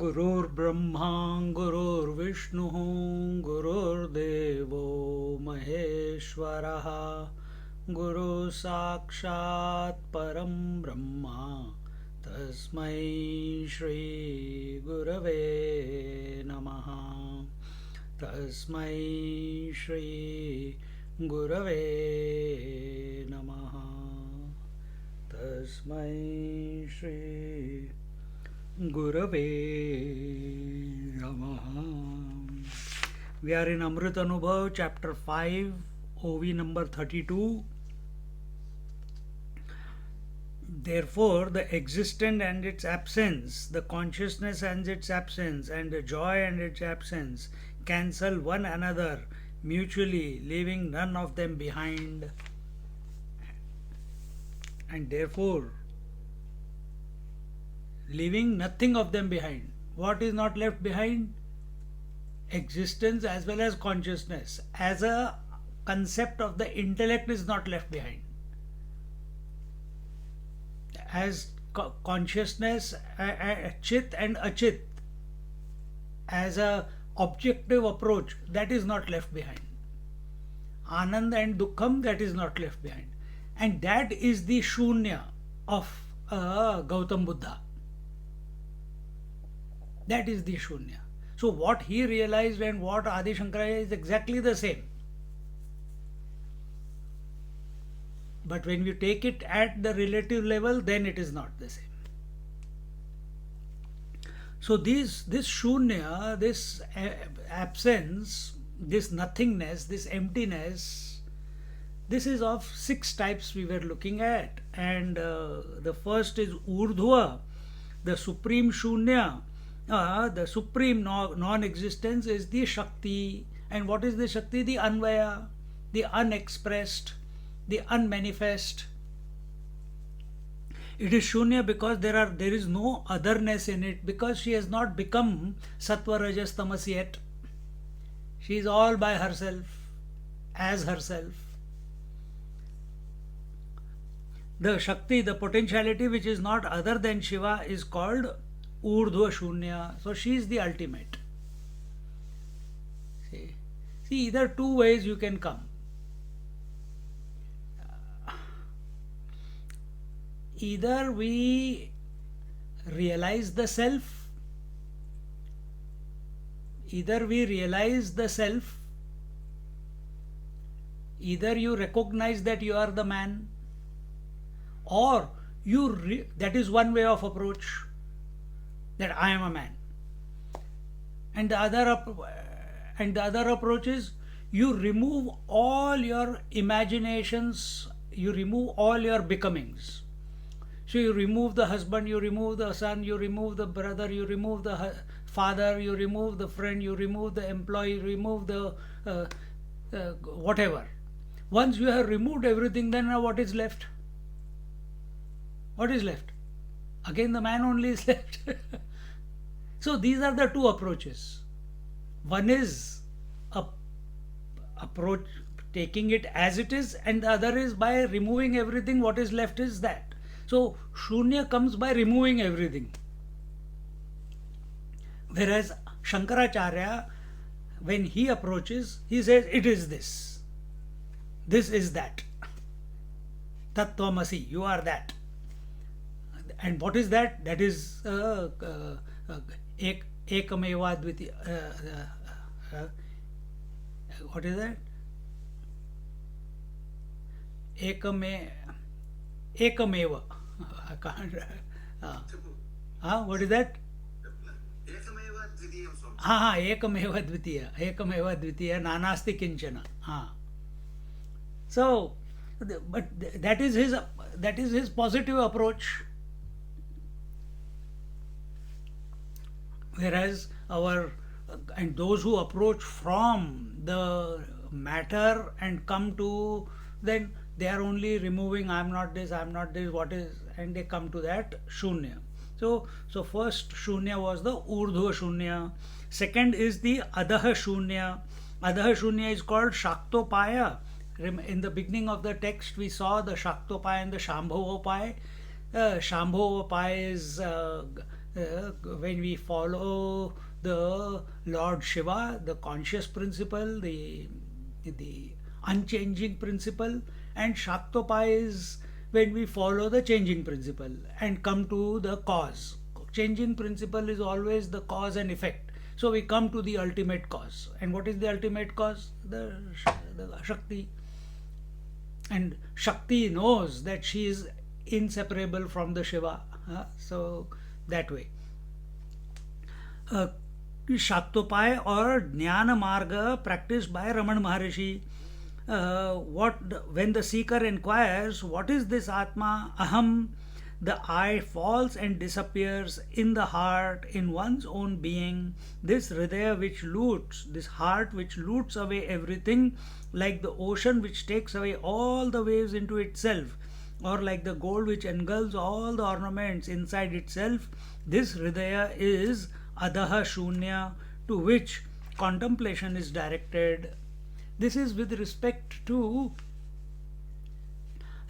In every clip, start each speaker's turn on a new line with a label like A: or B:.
A: गुरुर्ब्रह्मा गुरुर्विष्णुः गुरुर्देवो महेश्वरः गुरु साक्षात् परं ब्रह्म तस्मै श्री गुरवे नमः तस्मै श्री गुरवे नमः तस्मै Shri Gurave Namaha. We are in Amrit Anubhav, chapter 5, OV number 32. Therefore, the existent and its absence, the consciousness and its absence, and the joy and its absence cancel one another mutually, leaving none of them behind. And therefore, leaving nothing of them behind. What is not left behind? Existence as well as consciousness. As a concept of the intellect is not left behind. As consciousness, chit and achit, as a objective approach, that is not left behind. Anand and dukkham, that is not left behind. And that is the shunya of Gautam Buddha. That is the shunya. So what he realized and what Adi Shankaracharya is exactly the same. But when we take it at the relative level, then it is not the same. So this shunya, this absence, this nothingness, this emptiness, this is of 6 types we were looking at. And the first is urdhva, the supreme shunya. The supreme non-existence is the Shakti. And what is the Shakti? The Anvaya, the unexpressed, the unmanifest. It is Shunya because there is no otherness in it, because she has not become Sattva Rajas Tamas yet. She is all by herself, as herself. The Shakti, the potentiality which is not other than Shiva, is called Urdhva Shunya. So she is the ultimate. See, either 2 ways you can come. Either we realize the self, either you recognize that you are the man, or that is one way of approach, that I am a man. And the other approach is you remove all your imaginations, you remove all your becomings. So you remove the husband, you remove the son, you remove the brother, you remove the father, you remove the friend, you remove the employee, you remove the whatever. Once you have removed everything, then what is left? What is left? Again the man only is left. So these are the 2 approaches. One is approach taking it as it is, and the other is by removing everything. What is left is that. So Shunya comes by removing everything. Whereas Shankaracharya, when he approaches, he says it is this. This is that. Tattvamasi, you are that. And what is that? That is Ekameva Dvitiya. What is that? Ekameva. I can't. What is that? Ekameva Dvitiya. Ekameva Dvitiya. Nanasti Kinchana. So, that is his positive approach. Whereas and those who approach from the matter and come to, then they are only removing I'm not this, I'm not this, what is, and they come to that shunya. So first shunya was the urdhva shunya. Second is the adaha shunya. Adaha shunya is called shaktopaya. In the beginning of the text we saw the shaktopaya and the shambhovopaya. Shambhovopaya is when we follow the Lord Shiva, the conscious principle, the unchanging principle, and Shaktopaya is when we follow the changing principle and come to the cause. Changing principle is always the cause and effect. So we come to the ultimate cause. And what is the ultimate cause? The Shakti. And Shakti knows that she is inseparable from the Shiva. So that way. Shaktopaya or Jnana Marga practiced by Raman Maharishi. When the seeker inquires, what is this Atma, Aham, the I falls and disappears in the heart, in one's own being. This Hridaya which loots, this heart which loots away everything, like the ocean which takes away all the waves into itself, or like the gold which engulfs all the ornaments inside itself. This Hridaya is Adaha Shunya, to which contemplation is directed. This is with respect to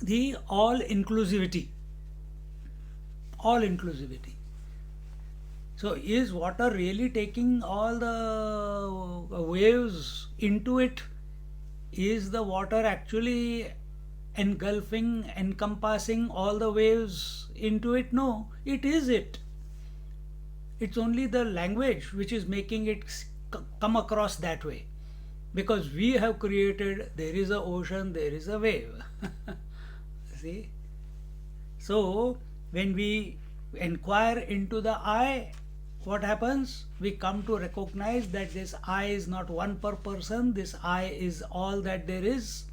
A: the all-inclusivity. All-inclusivity. So is water really taking all the waves into it? Is the water actually engulfing, encompassing all the waves into it? No, it is it. It's only the language which is making it come across that way. Because we have created, there is a ocean, there is a wave. See? So, when we inquire into the I, what happens? We come to recognize that this I is not one per person, this I is all that there is,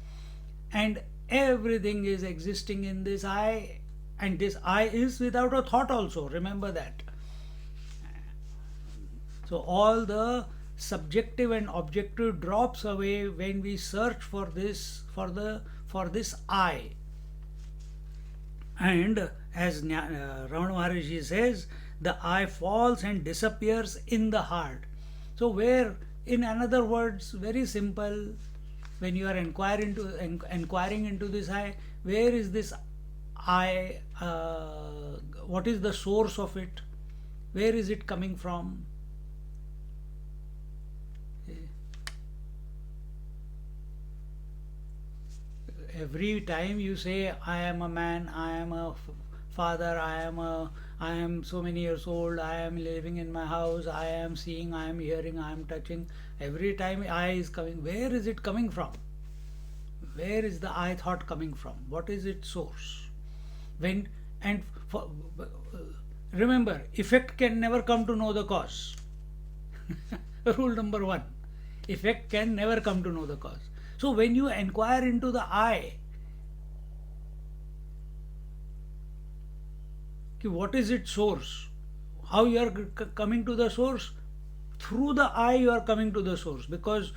A: and everything is existing in this I, and this I is without a thought also, remember that. So all the subjective and objective drops away when we search for this, for this I. And as Ramana Maharishi says, the I falls and disappears in the heart. So where, in another words, very simple, when you are inquiring into this I, where is this I, what is the source of it, where is it coming from? Every time you say I am a man, I am a father, I am so many years old, I am living in my house, I am seeing, I am hearing, I am touching, every time I is coming, where is it coming from? Where is the I thought coming from? What is its source? Remember, effect can never come to know the cause. Rule number 1. Effect can never come to know the cause. So when you inquire into the I, what is its source? How you are coming to the source? Through the I you are coming to the source, because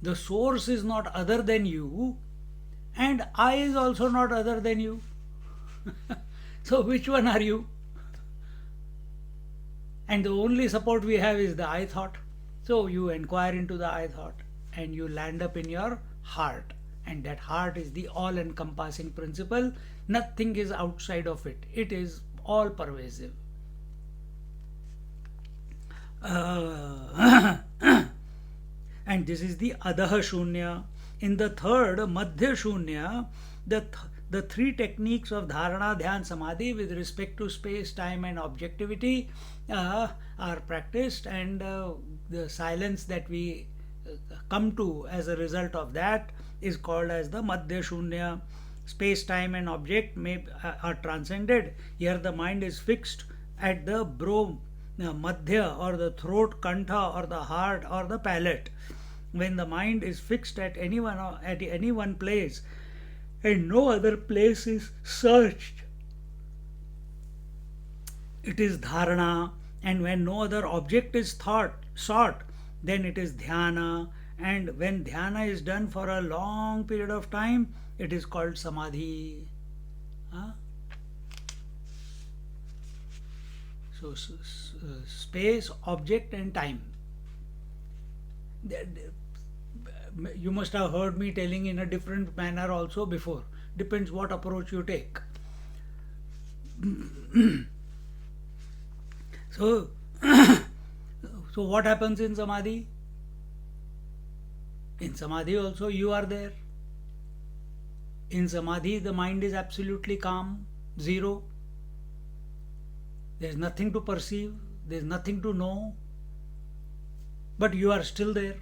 A: the source is not other than you, and I is also not other than you. So which one are you? And the only support we have is the I thought. So you inquire into the I thought, and you land up in your heart, and that heart is the all-encompassing principle. Nothing is outside of it. It is all pervasive. And this is the Adaha Shunya. In the third, Madhya Shunya, the three techniques of Dharana, Dhyan, Samadhi with respect to space, time and objectivity are practiced, and the silence that we come to as a result of that is called as the Madhya Shunya. Space, time and object are transcended. Here the mind is fixed at the Madhya, or the throat, Kantha, or the heart, or the palate. when the mind is fixed at any one place and no other place is searched, it is dharana. And when no other object is sought, then it is dhyana. And when dhyana is done for a long period of time, it is called samadhi. Huh? So space, object and time. You must have heard me telling in a different manner also before. Depends what approach you take. So, so what happens in samadhi? In samadhi also you are there. In samadhi the mind is absolutely calm, zero. There is nothing to perceive, there is nothing to know, but you are still there.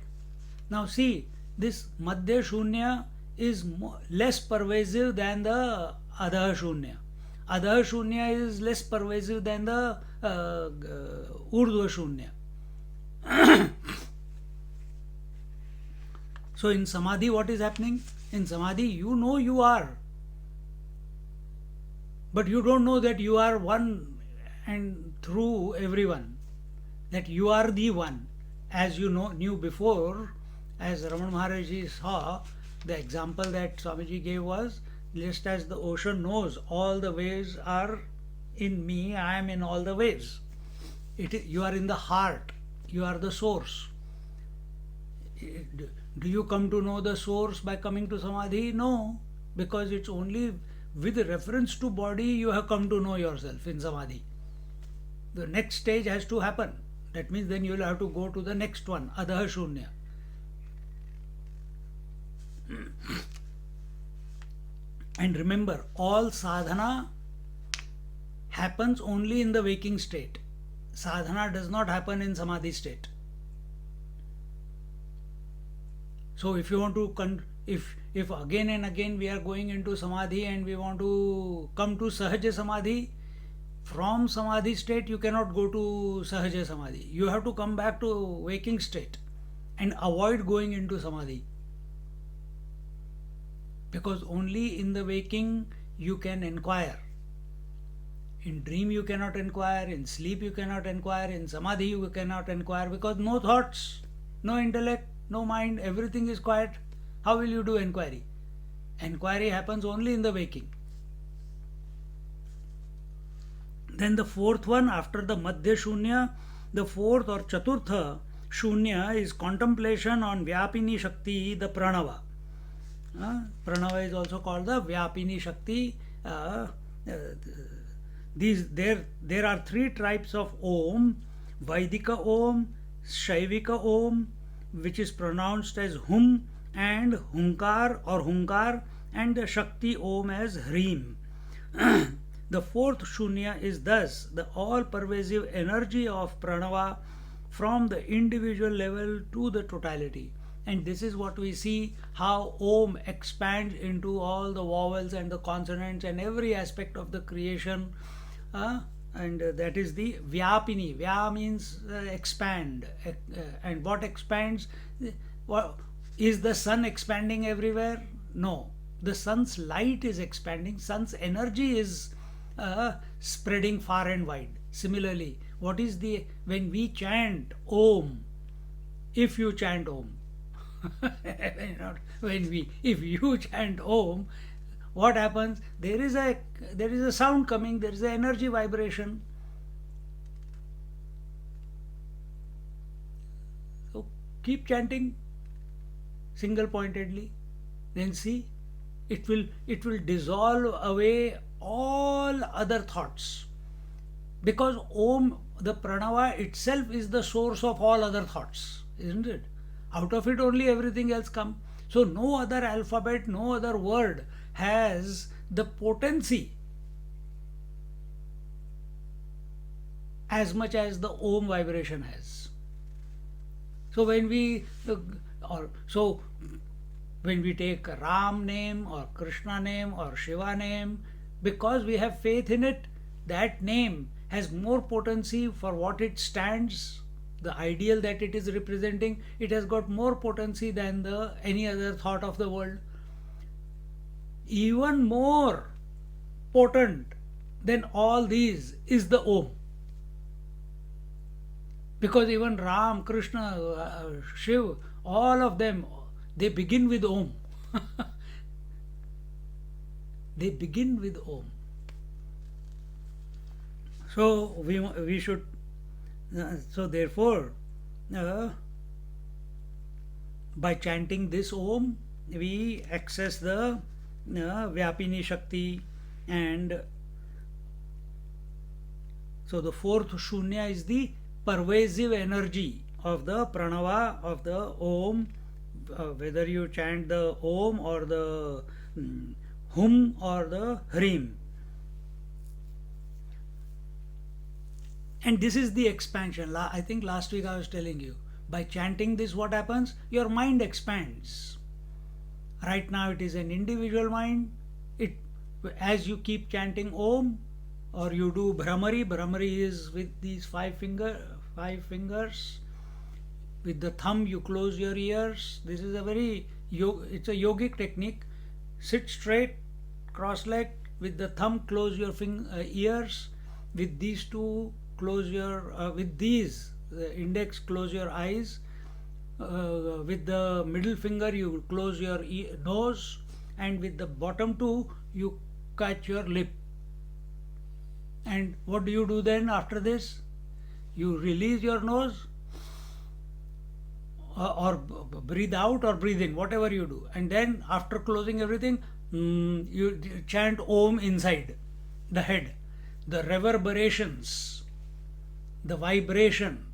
A: Now see, this Madhya Shunya is less pervasive than the Adha Shunya. Adha Shunya is less pervasive than the Urdhva Shunya. So in Samadhi what is happening? In Samadhi you know you are, but you don't know that you are one and through everyone, that you are the one. As you knew before, as Ramana Maharaj saw, the example that Swamiji gave was, just as the ocean knows all the waves are in me, I am in all the waves. You are in the heart, you are the source. Do you come to know the source by coming to Samadhi? No, because it's only with reference to body you have come to know yourself in Samadhi. The next stage has to happen. That means then you will have to go to the next one, Adha Shunya. And remember, all sadhana happens only in the waking state. Sadhana does not happen in Samadhi state. So if you want to, if again and again we are going into Samadhi and we want to come to Sahaja Samadhi, from Samadhi state you cannot go to Sahaja Samadhi. You have to come back to waking state and avoid going into Samadhi. Because only in the waking you can inquire. In dream you cannot inquire, in sleep you cannot inquire, in Samadhi you cannot inquire, because no thoughts, no intellect, no mind, everything is quiet. How will you do inquiry? Inquiry happens only in the waking. Then the fourth one, after the Madhya Shunya, the fourth or Chaturtha Shunya is contemplation on Vyapini Shakti, the Pranava. Pranava is also called the Vyapini Shakti. There are three types of Om: Vaidika Om, Shaivika Om, which is pronounced as Hum, and Hunkar or Hunkar, and the Shakti Om as Hrim. The fourth Shunya is thus the all-pervasive energy of Pranava from the individual level to the totality. And this is what we see, how Om expands into all the vowels and the consonants and every aspect of the creation. And that is the Vyapini. Vya means expand. And what expands? Is the sun expanding everywhere? No. The sun's light is expanding. Sun's energy is spreading far and wide. Similarly, when we chant Om, if you chant Om, if you chant Om, what happens? There is a sound coming, there is an energy vibration. So keep chanting single pointedly, then see it will dissolve away all other thoughts, because Om, the Pranava itself, is the source of all other thoughts, isn't it? Out of it only everything else comes. So no other alphabet, no other word has the potency as much as the Om vibration has. So when we take Ram name or Krishna name or Shiva name, because we have faith in it, that name has more potency for what it stands the ideal that it is representing, it has got more potency than the any other thought of the world. Even more potent than all these is the Om. Because even Ram, Krishna, Shiv, all of them, they begin with Om. They begin with Om. So we should, so therefore, by chanting this Om, we access the Vyapini Shakti, and so the fourth Shunya is the pervasive energy of the Pranava, of the Om, whether you chant the Om or the Hum or the Hrim. And this is the expansion. I think last week I was telling you, by chanting this, what happens? Your mind expands. Right now it is an individual mind. As you keep chanting Om, or you do Bhramari. Bhramari is with these five fingers. With the thumb you close your ears. This is it's a yogic technique. Sit straight, cross-legged. With the thumb close your ears. With these two close your, with these, the index close your eyes. With the middle finger you close your nose, and with the bottom two you catch your lip. And what do you do then after this? You release your nose, or breathe out or breathe in, whatever you do. And then after closing everything, you chant Om inside the head. The reverberations, the vibration,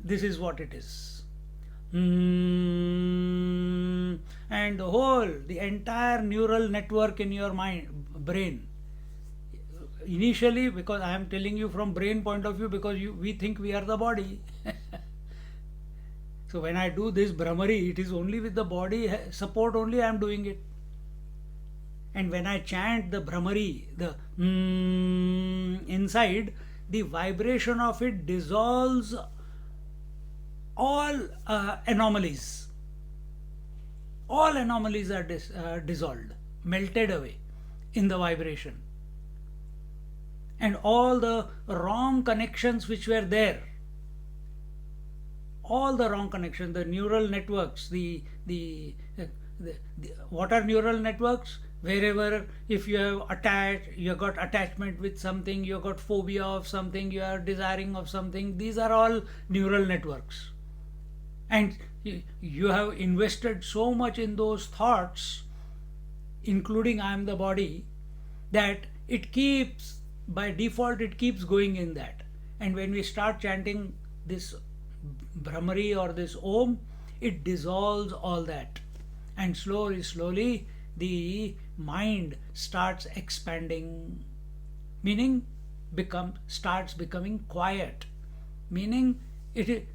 A: this is what it is. And the entire neural network in your brain. Initially, because I am telling you from brain point of view, because we think we are the body. So when I do this Bhramari, it is only with the body support only I am doing it. And when I chant the Bhramari, the inside, the vibration of it dissolves all anomalies. All anomalies are dissolved, melted away in the vibration. And all the wrong connections which were there, all the wrong connections, the neural networks, what are neural networks? Wherever, if you have you got attachment with something, you got phobia of something, you are desiring of something, these are all neural networks. And you have invested so much in those thoughts, including I am the body, that it keeps, by default, it keeps going in that. And when we start chanting this Bhramari or this Om, it dissolves all that. And slowly, the mind starts expanding, meaning starts becoming quiet, meaning it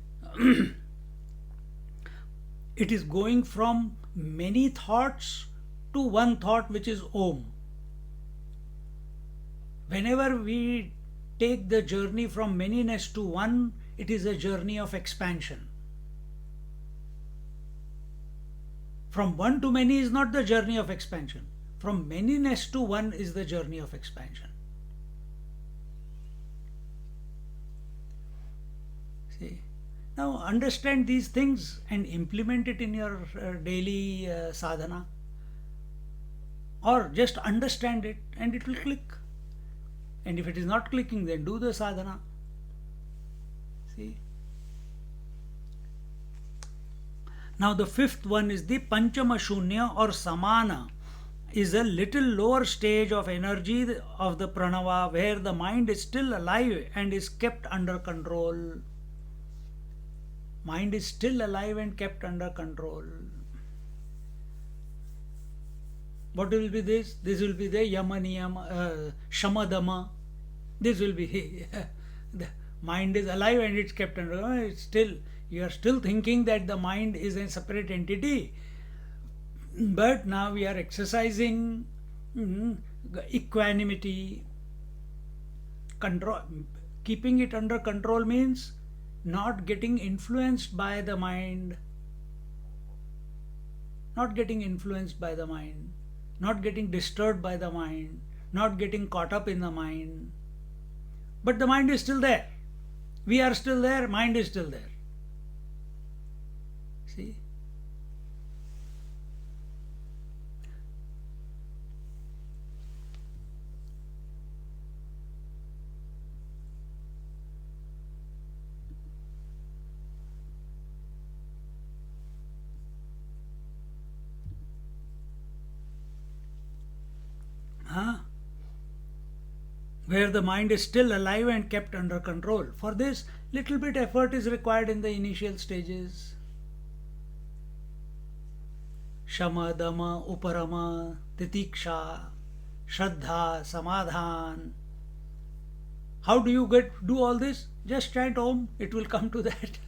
A: is going from many thoughts to one thought, which is Om. Whenever we take the journey from manyness to one, it is a journey of expansion. From one to many is not the journey of expansion. From manyness to one is the journey of expansion. See? Now understand these things and implement it in your daily sadhana. Or just understand it and it will click. And if it is not clicking, then do the sadhana. See? Now the fifth one is the Panchama Shunya or Samana, is a little lower stage of energy of the Pranava, where the mind is still alive and is kept under control. Mind is still alive and kept under control. What will be this? This will be the Yamaniyama, Shamadama. This will be the mind is alive and it's kept under control. It's still, you are still thinking that the mind is a separate entity. But now we are exercising equanimity. Control, keeping it under control means not getting influenced by the mind, not getting influenced by the mind, not getting disturbed by the mind, not getting caught up in the mind. But the mind is still there. We are still there, mind is still there. See? Huh? Where the mind is still alive and kept under control. For this, little bit effort is required in the initial stages. Shama, Dama, Uparama, Titiksha, Shraddha, Samadhan. How do you do all this? Just chant Om, it will come to that.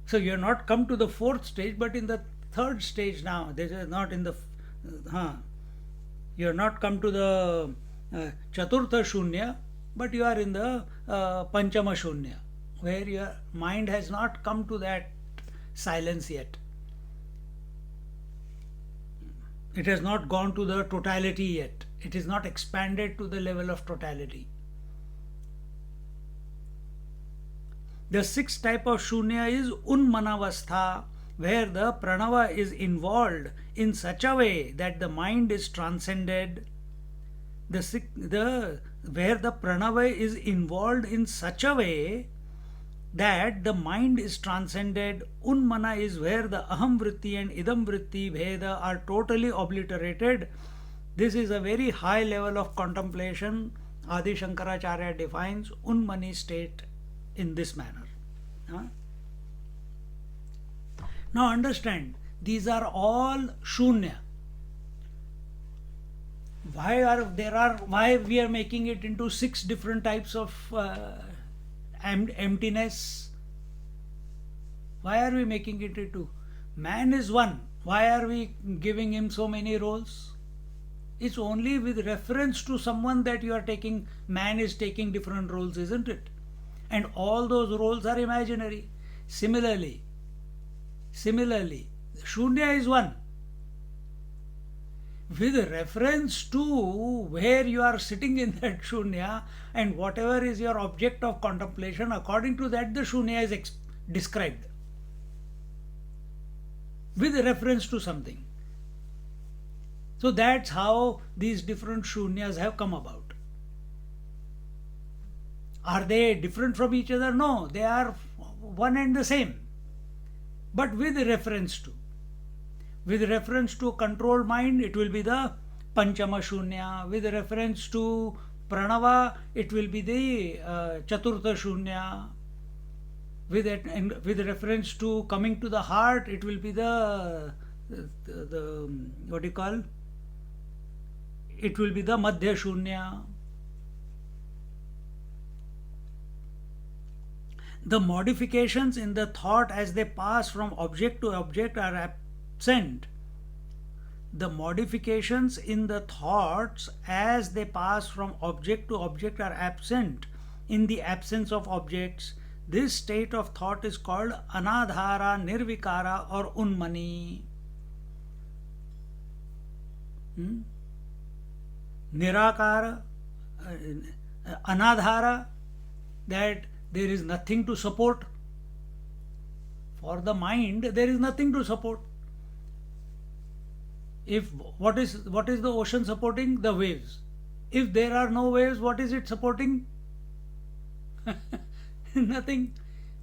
A: So you are not come to the fourth stage, but in the third stage now. This is not in the. You are not come to the Chaturtha Shunya, but you are in the Panchama Shunya, where your mind has not come to that silence yet. It has not gone to the totality yet. It is not expanded to the level of totality. The sixth type of Shunya is Unmanavastha, where the pranava is involved in such a way that the mind is transcended. Where the pranava is involved in such a way that the mind is transcended. Unmana is where the aham vritti and idam vritti bheda are totally obliterated. This is a very high level of contemplation. Adi Shankaracharya defines Unmani state in this manner. Huh? Now understand, these are all Shunya. Why we are making it into 6 different types of emptiness? Why are we making it into? Man is one. Why are we giving him so many roles? It's only with reference to someone that you are taking, man is taking different roles, isn't it? And all those roles are imaginary. Similarly, Shunya is one. With reference to where you are sitting in that Shunya and whatever is your object of contemplation, according to that the Shunya is described. With reference to something. So that's how these different Shunyas have come about. Are they different from each other? No, they are one and the same. But with reference to. With reference to controlled mind, it will be the Panchama Shunya. With reference to Pranava, it will be the Chaturtha Shunya. With reference to coming to the heart, it will be the what do you call? It will be the Madhya Shunya. The modifications in the thought as they pass from object to object are absent. The modifications in the thoughts as they pass from object to object are absent in the absence of objects. This state of thought is called Anadhara, Nirvikara or Unmani. Nirakara, Anadhara, that there is nothing to support. For the mind, there is nothing to support. If what is the ocean supporting? The waves. If there are no waves, what is it supporting? Nothing.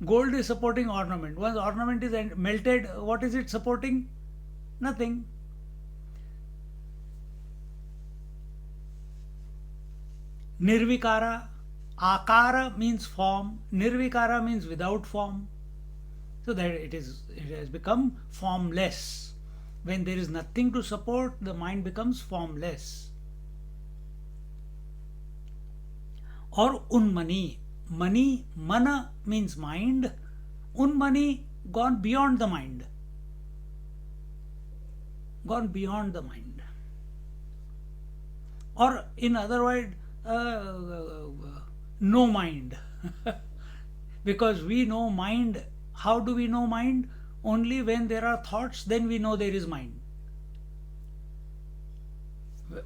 A: Gold is supporting ornament. Once ornament is melted, what is it supporting? Nothing. Nirvikara. Akara means form. Nirvikara means without form. So that it has become formless. When there is nothing to support, the mind becomes formless. Or Unmani. Mani, mana means mind. Unmani, gone beyond the mind. Gone beyond the mind. Or in other words, no mind. Because we know mind. How do we know mind? Only when there are thoughts, then we know there is mind.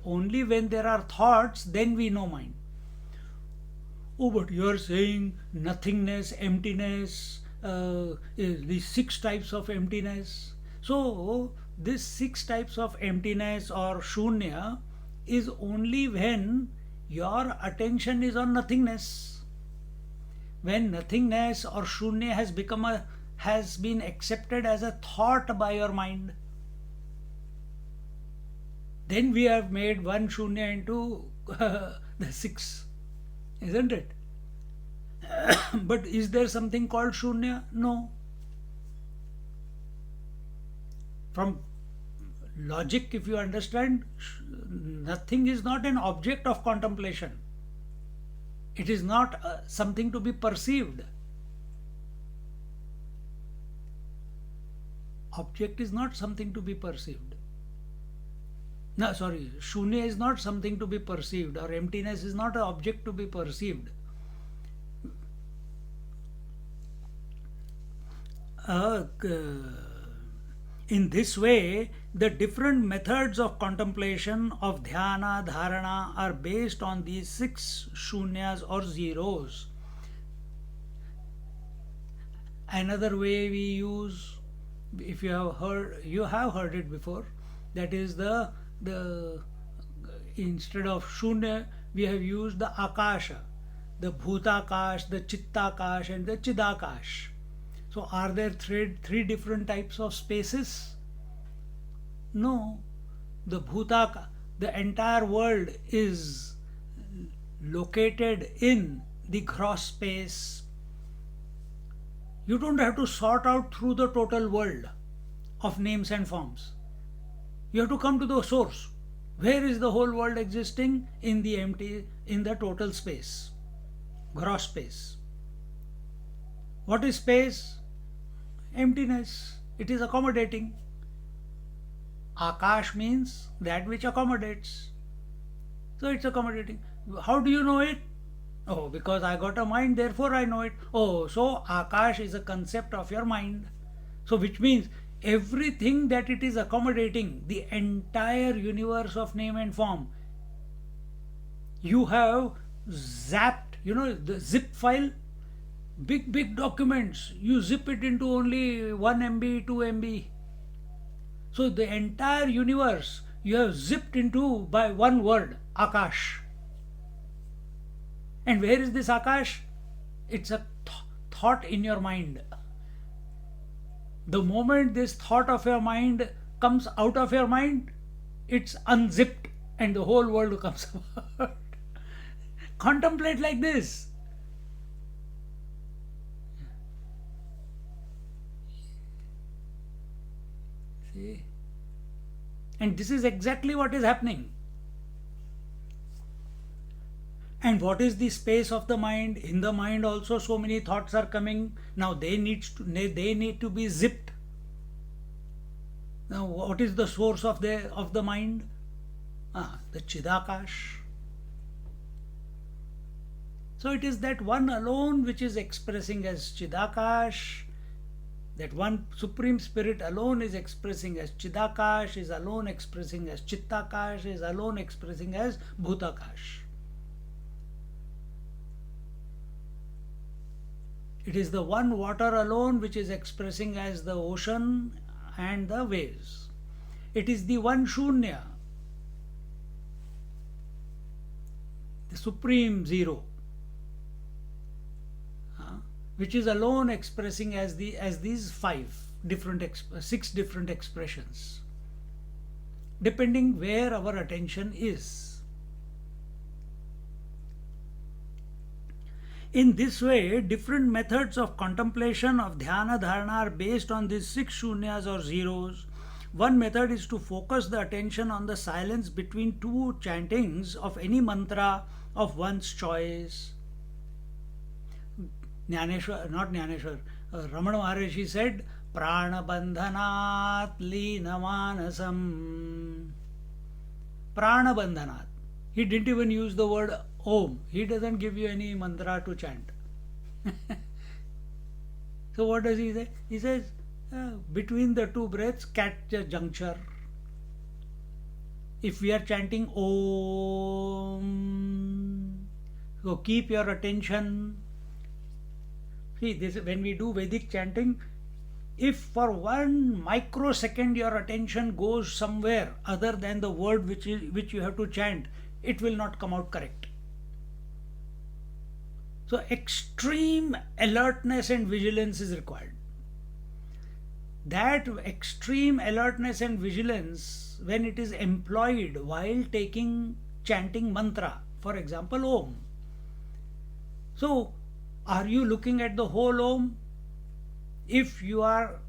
A: Only when there are thoughts, then we know mind. Oh, but you are saying nothingness, emptiness, these six types of emptiness. So, this six types of emptiness or shunya is only when your attention is on nothingness. When nothingness or shunya has been accepted as a thought by your mind, then we have made one shunya into the six, isn't it? But is there something called shunya? No. From logic, if you understand, nothing is not an object of contemplation. It is not something to be perceived. Object is not something to be perceived. No, sorry, shunya is not something to be perceived, or emptiness is not an object to be perceived. In this way, the different methods of contemplation of dhyana, dharana are based on these six shunyas or zeros. Another way we use, if you have heard it before, that is the instead of shunya, we have used the akasha, the bhutakash, the chittakash, and the chidakash. So, are there three different types of spaces? No. The bhutaka, the entire world is located in the gross space. You don't have to sort out through the total world of names and forms. You have to come to the source. Where is the whole world existing? In the total space, gross space. What is space? Emptiness. It is accommodating. Akash means that which accommodates. So it's accommodating. How do you know it? Oh, because I got a mind, therefore I know it. Oh, so Akash is a concept of your mind. So which means everything that it is accommodating, the entire universe of name and form, you have zapped, the zip file, big documents, you zip it into only 1 MB, 2 MB. So the entire universe you have zipped into by one word, Akash. And where is this Akash? It's a thought in your mind. The moment this thought of your mind comes out of your mind, it's unzipped and the whole world comes out. Contemplate like this. See? And this is exactly what is happening. And what is the space of the mind? In the mind also so many thoughts are coming. Now they need to be zipped. Now what is the source of the mind? The Chidakash. So it is that one alone which is expressing as Chidakash. That one Supreme Spirit alone is expressing as Chidakash, is alone expressing as Chittakash, is alone expressing as Bhutakash. It is the one water alone which is expressing as the ocean and the waves. It is the one Shunya, the Supreme Zero, which is alone expressing as these six different expressions, depending where our attention is. In this way, different methods of contemplation of dhyana dharana are based on these six shunyas or zeros. One method is to focus the attention on the silence between two chantings of any mantra of one's choice. Ramana Maharshi said, Prana bandhanat lina manasam. Prana bandhanat. He didn't even use the word Om. He doesn't give you any mantra to chant. So what does he say? He says, between the two breaths, catch a juncture. If we are chanting Om, so keep your attention. See, this when we do Vedic chanting, if for 1 microsecond your attention goes somewhere other than the word which you have to chant, it will not come out correct. So extreme alertness and vigilance is required. That extreme alertness and vigilance, when it is employed while chanting mantra, for example Om. So are you looking at the whole Om? If you are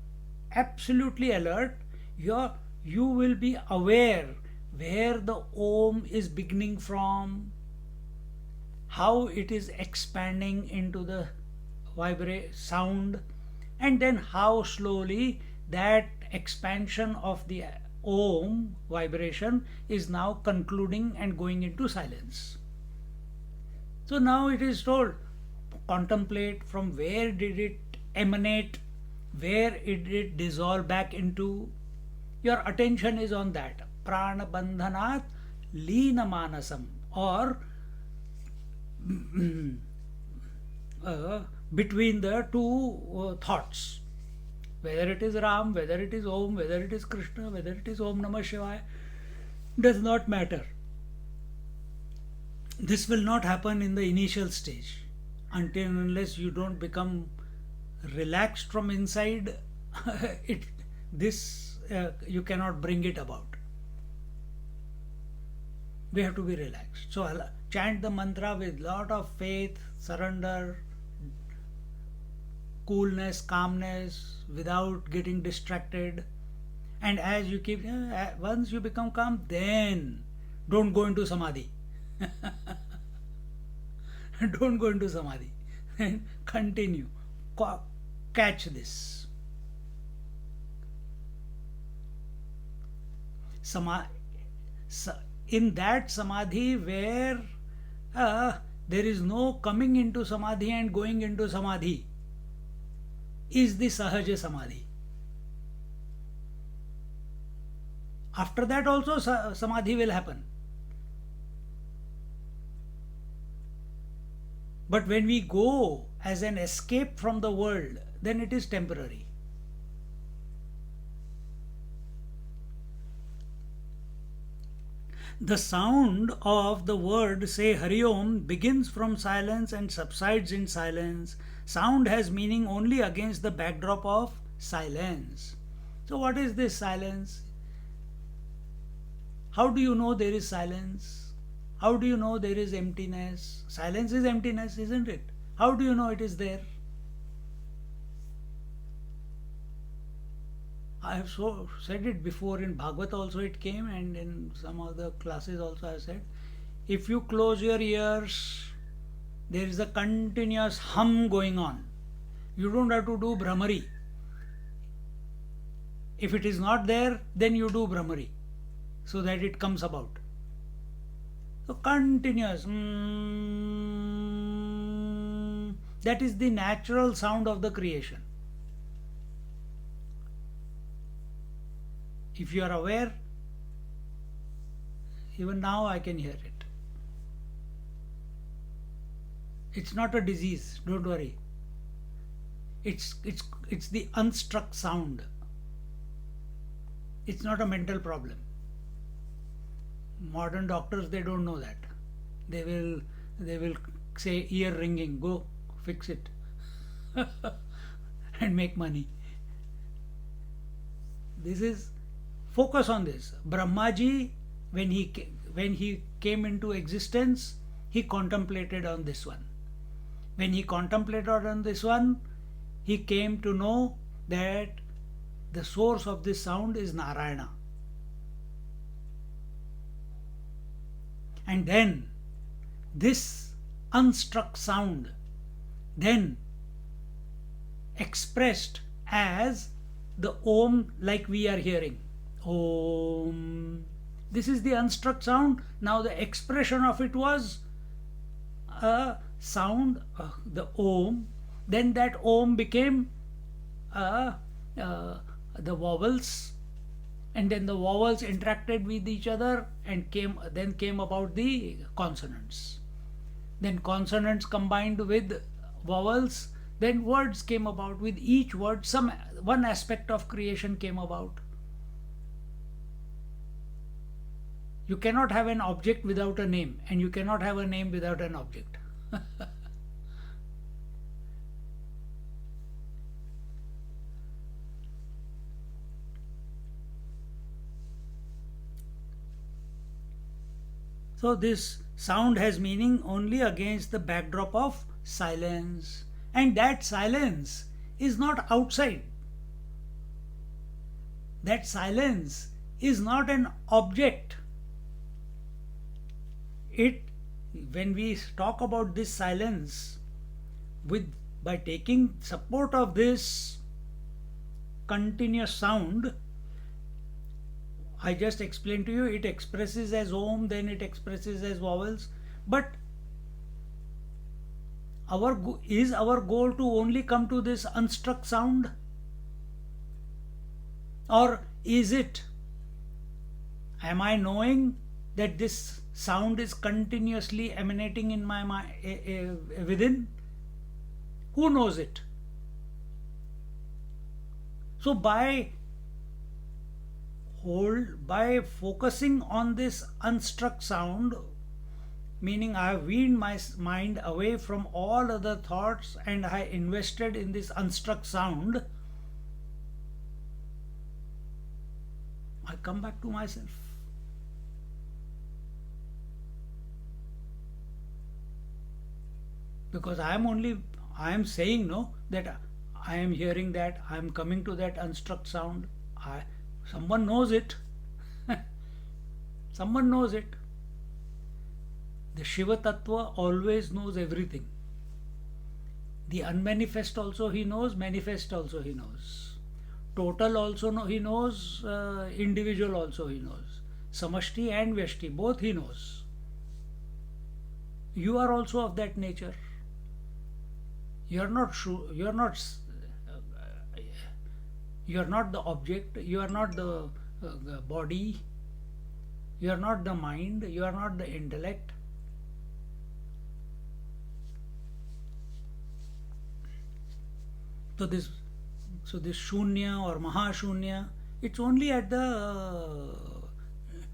A: absolutely alert, you will be aware where the Om is beginning from, how it is expanding into the sound, and then how slowly that expansion of the Om vibration is now concluding and going into silence. So now it is told, contemplate from where did it emanate, where did it dissolve back into. Your attention is on that. Prana bandhanat leena manasam, or between the two thoughts, whether it is Ram, whether it is Om, whether it is Krishna, whether it is Om Namah Shivaya, does not matter. This will not happen in the initial stage until and unless you don't become relaxed from inside. You cannot bring it about. We have to be relaxed. So chant the mantra with lot of faith, surrender, coolness, calmness, without getting distracted. And as you keep, once you become calm, then don't go into samadhi. Don't go into samadhi. Continue. Catch this. In that samadhi where there is no coming into samadhi and going into samadhi, is the sahaja samadhi. After that also samadhi will happen. But when we go as an escape from the world, then it is temporary. The sound of the word, say Hari Om, begins from silence and subsides in silence. Sound has meaning only against the backdrop of silence. So what is this silence? How do you know there is silence? How do you know there is emptiness? Silence is emptiness, isn't it? How do you know it is there? I have said it before, in Bhagavad also it came, and in some other classes also I have said, if you close your ears, there is a continuous hum going on. You don't have to do Brahmari. If it is not there, then you do Brahmari, so that it comes about. So continuous. That is the natural sound of the creation. If you are aware, even now I can hear it. It's not a disease, don't worry. It's the unstruck sound. It's not a mental problem. Modern doctors, they don't know that. They will say ear ringing, go fix it and make money. This is, focus on this. Brahmaji, when he came into existence, he contemplated on this one. When he contemplated on this one, he came to know that the source of this sound is Narayana. And then this unstruck sound then expressed as the Om, like we are hearing. Om. This is the unstruck sound. Now the expression of it was a sound, the Om. Then that Om became the vowels, and then the vowels interacted with each other and came about the consonants. Then consonants combined with vowels, then words came about. With each word, some one aspect of creation came about. You cannot have an object without a name, and you cannot have a name without an object. So this sound has meaning only against the backdrop of silence. And that silence is not outside. That silence is not an object. When we talk about this silence, by taking support of this continuous sound, I just explained to you, it expresses as Om, then it expresses as vowels. But is our goal to only come to this unstruck sound? Or is it, am I knowing that this sound is continuously emanating in my mind, within? Who knows it? So by focusing on this unstruck sound, meaning I have weaned my mind away from all other thoughts and I invested in this unstruck sound, I come back to myself. Because I am saying no, that I am hearing that, I am coming to that unstruck sound. Someone knows it. Someone knows it. The Shiva Tattva always knows everything. The unmanifest also he knows, manifest also he knows. Total also he knows, individual also he knows. Samashti and Vyashti, both he knows. You are also of that nature. You are not the object, you are not the body, you are not the mind, you are not the intellect. So this Shunya or Mahashunya, it's only at the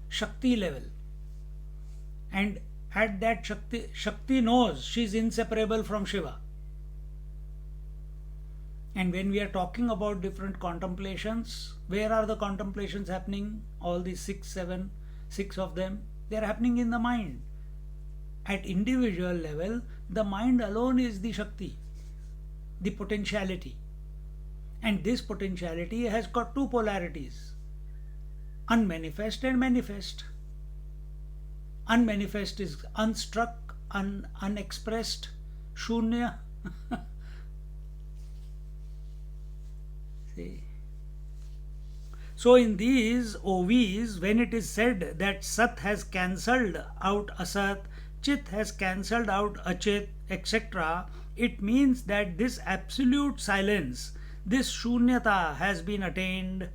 A: Shakti level. And at that Shakti knows she is inseparable from Shiva. And when we are talking about different contemplations, where are the contemplations happening? All these six of them, they are happening in the mind. At individual level, the mind alone is the Shakti, the potentiality. And this potentiality has got two polarities, unmanifest and manifest. Unmanifest is unstruck, unexpressed, Shunya. See. So in these OVs, when it is said that Sat has cancelled out Asat, Chit has cancelled out Achit, etc., it means that this absolute silence, this Shunyata has been attained.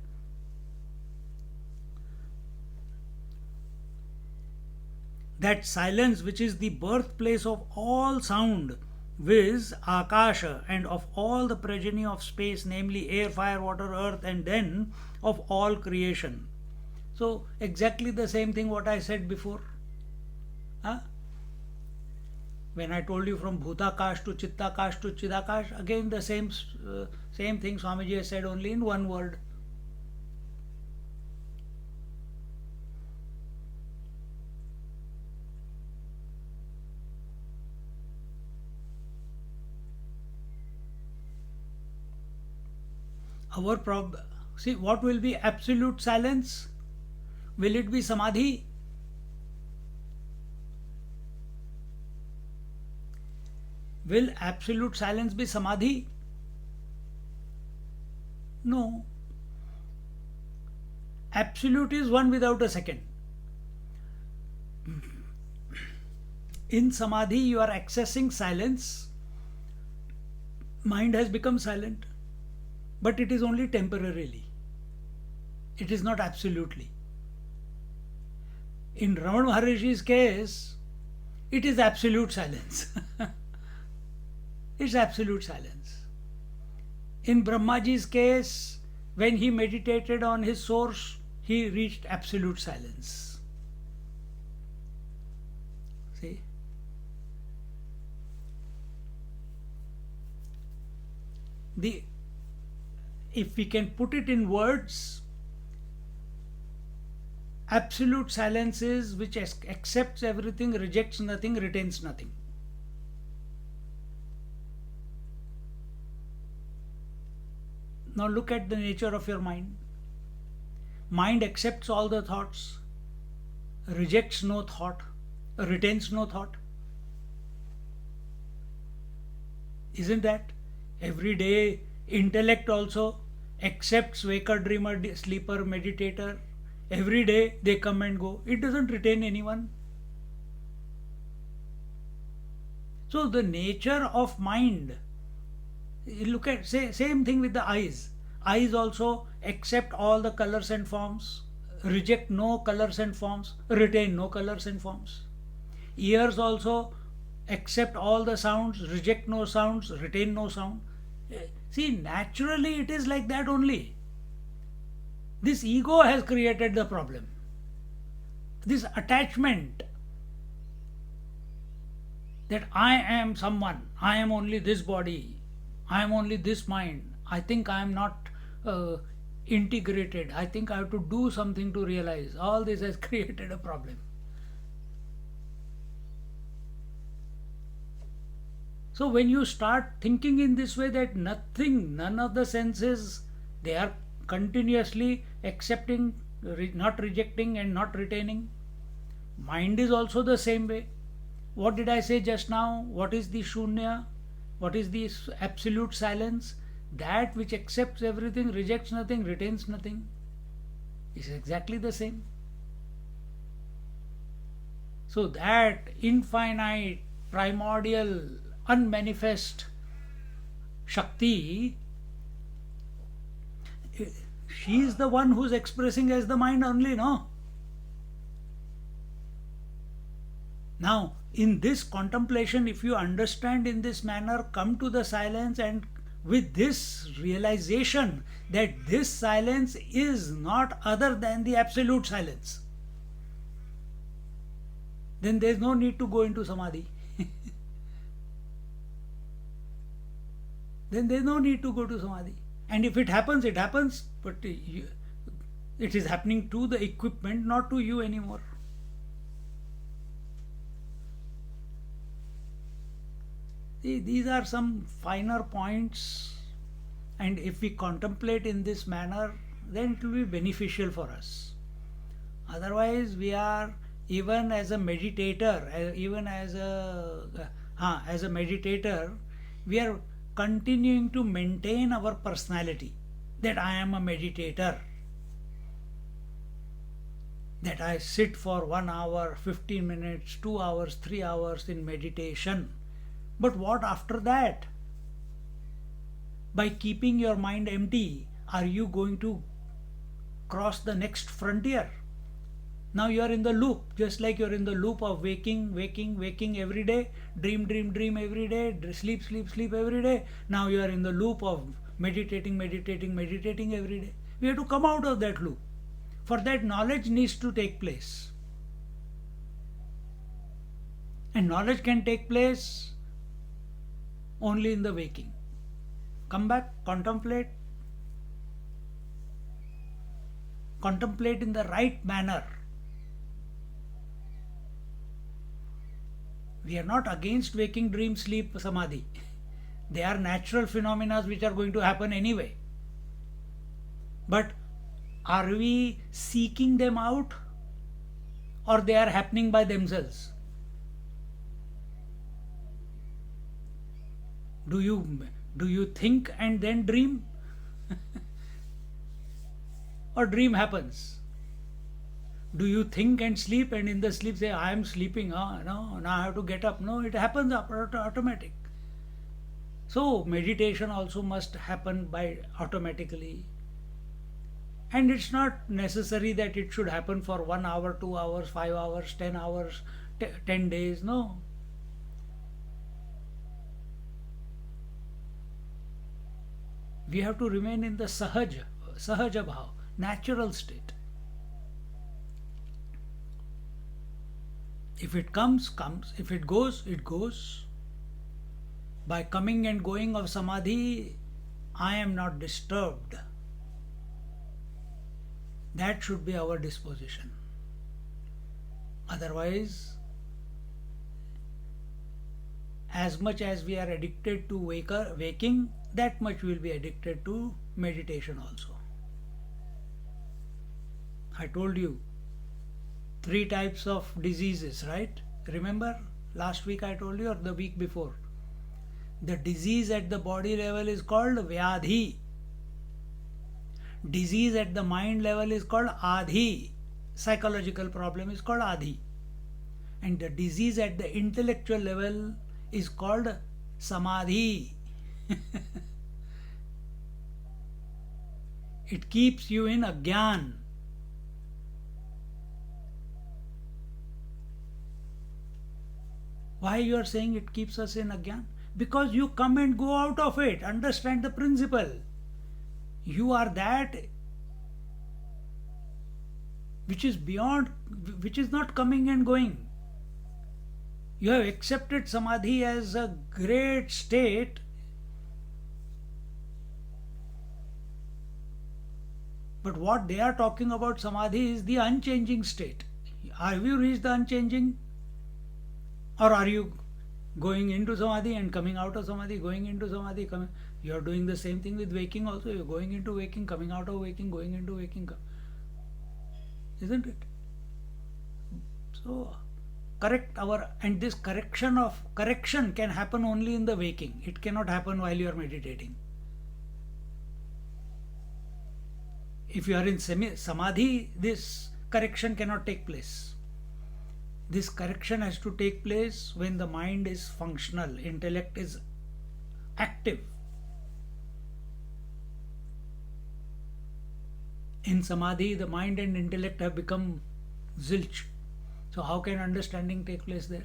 A: That silence which is the birthplace of all sound, viz. Akasha, and of all the progeny of space, namely air, fire, water, earth, and then of all creation. So exactly the same thing what I said before. When I told you from Bhutakash to Chittakash to Chidakash, again the same thing Swamiji has said, only in one word. See, what will be absolute silence? Will it be Samadhi? Will absolute silence be Samadhi? No. Absolute is one without a second. In Samadhi, you are accessing silence. Mind has become silent. but it is only temporarily. It is not absolutely. In Ramana Maharishi's case, it is absolute silence. It's absolute silence. In Brahmaji's case, when he meditated on his source, he reached absolute silence. See? If we can put it in words, absolute silence is which accepts everything, rejects nothing, retains nothing. Now look at the nature of your mind. Mind accepts all the thoughts, rejects no thought, retains no thought. Isn't that? Every day, intellect also accepts waker, dreamer, sleeper, meditator. Every day they come and go. It doesn't retain anyone. So the nature of mind, look at, say, same thing with the eyes. Eyes also accept all the colors and forms, reject no colors and forms, retain no colors and forms. Ears also accept all the sounds, reject no sounds, retain no sound. See, naturally it is like that only. This ego has created the problem. This attachment that I am someone, I am only this body, I am only this mind, I think I am not integrated, I think I have to do something to realize. All this has created a problem. So when you start thinking in this way that nothing, none of the senses, they are continuously accepting, not rejecting and not retaining. Mind is also the same way. What did I say just now? What is the shunya? What is the absolute silence? That which accepts everything, rejects nothing, retains nothing. Is exactly the same. So that infinite, primordial, unmanifest Shakti, she is the one who is expressing as the mind only, no? Now, in this contemplation, if you understand in this manner, come to the silence, and with this realization that this silence is not other than the absolute silence, then there is no need to go into samadhi. Then there is no need to go to samadhi. And if it happens, it happens, but it is happening to the equipment, not to you anymore. See, these are some finer points, and if we contemplate in this manner, then it will be beneficial for us. Otherwise, we are, even as a meditator, we are continuing to maintain our personality, that I am a meditator, that I sit for 1 hour, 15 minutes, 2 hours, 3 hours in meditation. But what after that? By keeping your mind empty, are you going to cross the next frontier? Now you are in the loop, just like you are in the loop of waking every day, dream every day, sleep every day. Now you are in the loop of meditating every day. We have to come out of that loop. For that, knowledge needs to take place. And knowledge can take place only in the waking. Come back, contemplate in the right manner. We are not against waking, dream, sleep, samadhi. They are natural phenomena which are going to happen anyway. But are we seeking them out, or they are happening by themselves? Do you think and then dream? Or dream happens? Do you think and sleep, and in the sleep say, I am sleeping, no, now I have to get up? No, it happens automatic. So meditation also must happen by automatically. And it's not necessary that it should happen for 1 hour, 2 hours, 5 hours, 10 hours, 10 days. No. We have to remain in the sahaja bhav, natural state. If it comes, comes. If it goes, it goes. By coming and going of samadhi, I am not disturbed. That should be our disposition. Otherwise, as much as we are addicted to waking, that much we will be addicted to meditation also. I told you 3 types of diseases, right? Remember last week I told you, or the week before? The disease at the body level is called vyadhi. Disease at the mind level is called adhi. Psychological problem is called adhi. And the disease at the intellectual level is called samadhi. It keeps you in agyan. Why you are saying it keeps us in agyan? Because you come and go out of it. Understand the principle. You are that which is beyond, which is not coming and going. You have accepted samadhi as a great state, but what they are talking about samadhi is the unchanging state. Have you reached the unchanging? Or are you going into samadhi and coming out of samadhi, going into samadhi, coming? You are doing the same thing with waking also. You are going into waking, coming out of waking, going into waking. Isn't it? So, and this correction can happen only in the waking. It cannot happen while you are meditating. If you are in samadhi, this correction cannot take place. This correction has to take place when the mind is functional, intellect is active. In samadhi, the mind and intellect have become zilch. So how can understanding take place there?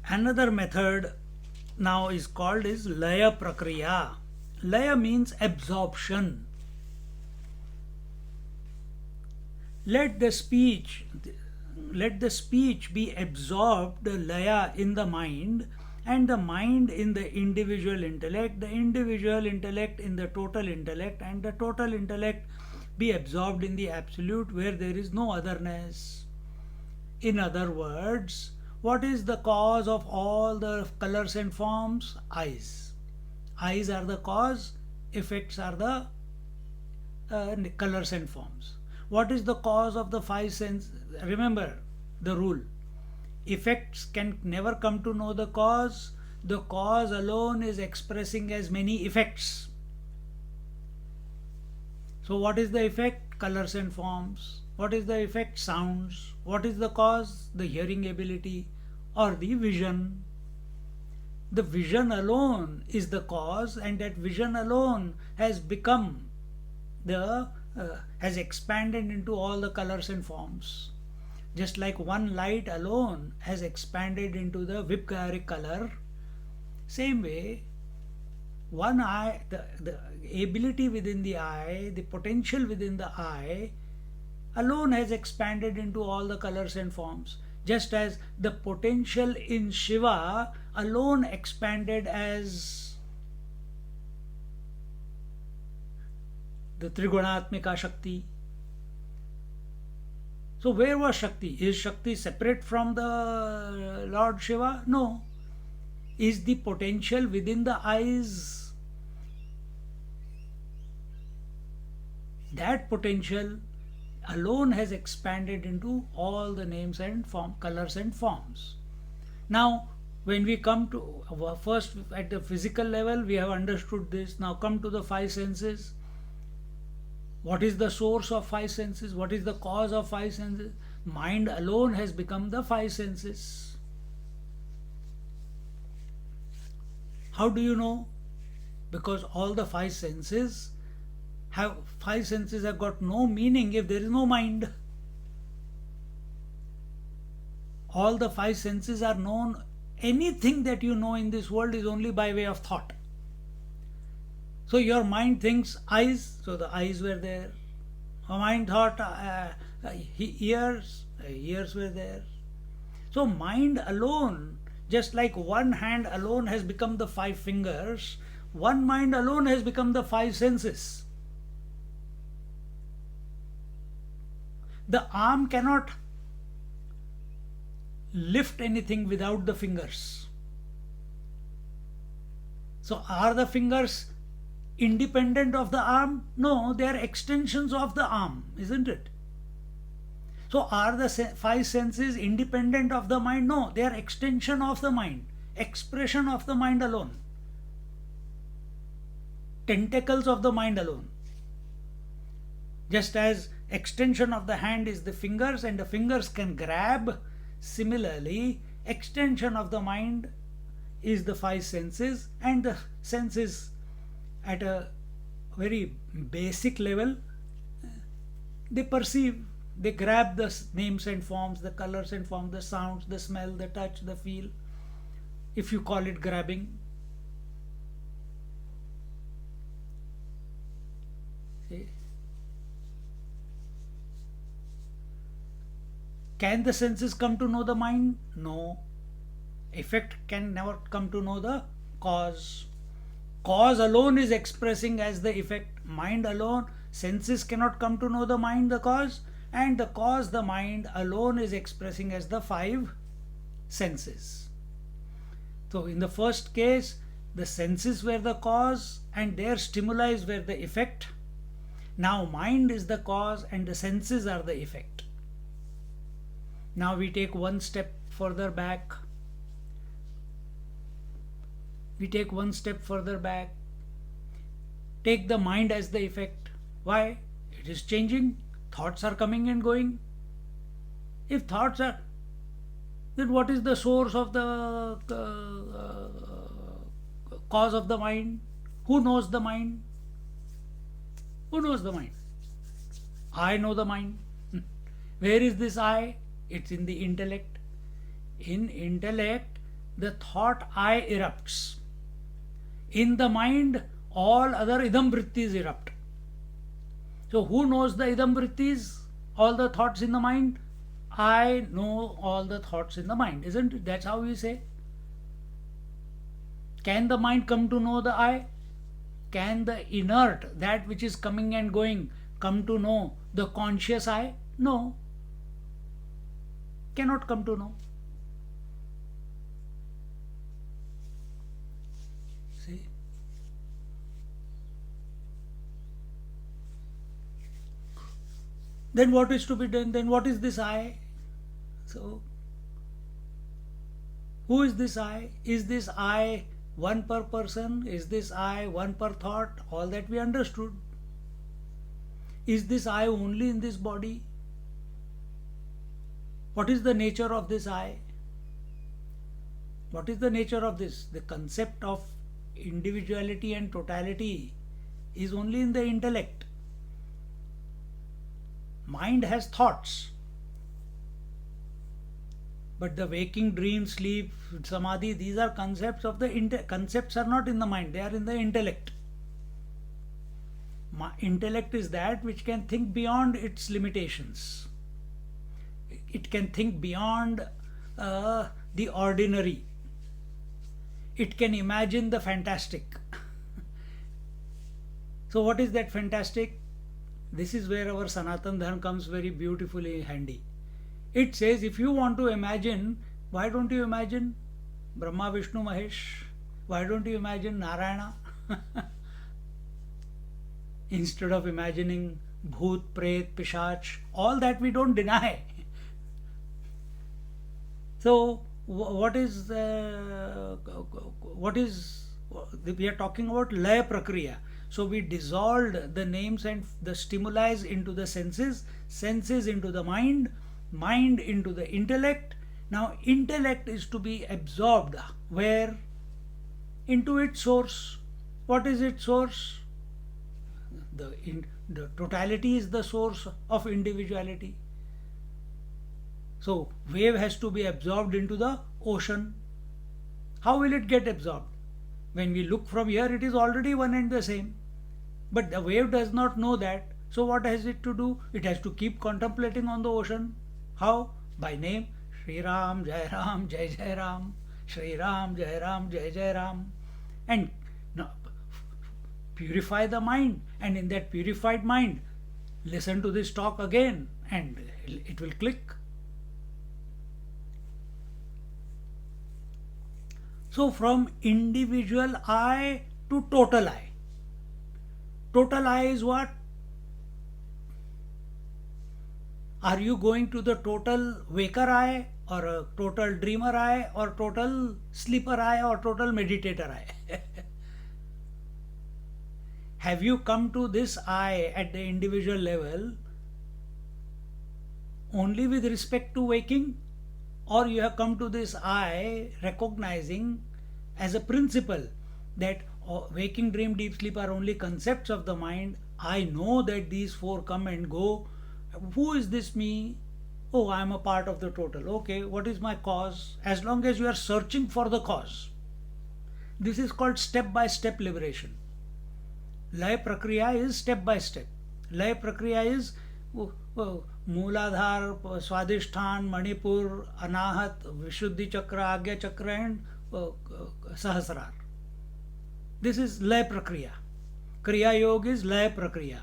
A: Another method now is called is laya prakriya. Laya means absorption. Let the speech be absorbed, laya, in the mind, and the mind in the individual intellect in the total intellect, and the total intellect be absorbed in the absolute where there is no otherness. In other words, what is the cause of all the colors and forms? Eyes. Eyes are the cause, effects are the colors and forms. What is the cause of the 5 senses? Remember the rule. Effects can never come to know the cause. The cause alone is expressing as many effects. So what is the effect? Colors and forms. What is the effect? Sounds. What is the cause? The hearing ability or the vision. The vision alone is the cause, and that vision alone has become has expanded into all the colors and forms. Just like one light alone has expanded into the Vipgayaric color, same way, one eye, the ability within the eye, the potential within the eye alone has expanded into all the colors and forms. Just as the potential in Shiva alone expanded as the Trigunatmika Shakti. So where was Shakti? Is Shakti separate from the Lord Shiva? No. Is the potential within the eyes? That potential alone has expanded into all the names and colors and forms. Now, when we come to first at the physical level, we have understood this. Now come to the 5 senses. What is the source of five senses? What is the cause of five senses? Mind alone has become the five senses. How do you know? Because all the five senses have got no meaning if there is no mind. All the five senses are known. Anything that you know in this world is only by way of thought. So your mind thinks eyes, so the eyes were there. Your mind thought ears were there. So mind alone, just like one hand alone has become the five fingers, one mind alone has become the five senses. The arm cannot lift anything without the fingers. So are the fingers independent of the arm? No, they are extensions of the arm, isn't it? So are the five senses independent of the mind? No, they are extension of the mind, expression of the mind alone, tentacles of the mind alone. Just as extension of the hand is the fingers and the fingers can grab, similarly extension of the mind is the five senses, and the senses at a very basic level, they perceive, they grab the names and forms, the colors and forms, the sounds, the smell, the touch, the feel, if you call it grabbing. See? Can the senses come to know the mind? No. Effect can never come to know the cause. Cause alone is expressing as the effect. Mind alone, senses cannot come to know the mind, the cause, and the cause, the mind alone, is expressing as the five senses. So in the first case, the senses were the cause and their stimuli were the effect. Now mind is the cause and the senses are the effect. Now we take one step further back. Take the mind as the effect. Why? It is changing. Thoughts are coming and going. If thoughts are, then what is the source of the cause of the mind? Who knows the mind? Who knows the mind? I know the mind. Where is this I? It's in the intellect. In intellect, the thought I erupts. In the mind, all other idam vrittis erupt. So who knows the idam vrittis? All the thoughts in the mind? I know all the thoughts in the mind, isn't it? That's how we say. Can the mind come to know the I? Can the inert, that which is coming and going, come to know the conscious I? No. Cannot come to know. See? Then what is to be done? Then what is this I? So, who is this I? Is this I one per person? Is this I one per thought? All that we understood. Is this I only in this body? What is the nature of this I? What is the nature of this? The concept of individuality and totality is only in the intellect. Mind has thoughts. But the waking, dream, sleep, samadhi, these are concepts of the concepts are not in the mind, they are in the intellect. Intellect is that which can think beyond its limitations. It can think beyond the ordinary. It can imagine the fantastic. So what is that fantastic? This is where our Sanatan Dharma comes very beautifully handy. It says, if you want to imagine, why don't you imagine Brahma, Vishnu, Mahesh? Why don't you imagine Narayana? Instead of imagining Bhoot, Pret, Pishach, all that we don't deny. So what is we are talking about Laya Prakriya. So we dissolved the names and the stimuli into the senses, senses into the mind, mind into the intellect. Now intellect is to be absorbed where? Into its source. What is its source? The totality is the source of individuality. So wave has to be absorbed into the ocean. How will it get absorbed? When we look from here, it is already one and the same. But the wave does not know that. So what has it to do? It has to keep contemplating on the ocean. How? By name. Shri Ram, Jai Ram, Jai Jai Ram. Shri Ram, Jai Ram, Jai Jai Ram. And now, purify the mind. And in that purified mind, listen to this talk again and it will click. So from individual I to total I. Total I is what? Are you going to the total waker I, or a total dreamer I, or total sleeper I, or total meditator I? Have you come to this I at the individual level only with respect to waking? Or you have come to this I recognizing as a principle that waking, dream, deep sleep are only concepts of the mind. I know that these four come and go. Who is this me? Oh, I am a part of the total. Okay, what is my cause? As long as you are searching for the cause. This is called step by step liberation. Lay Prakriya is step by step. Lay Prakriya is Mooladhar, Swadhisthana, Manipur, Anahat, Vishuddhi Chakra, Agya Chakra and Sahasrar. This is Lay Prakriya. Kriya Yoga is Lay Prakriya.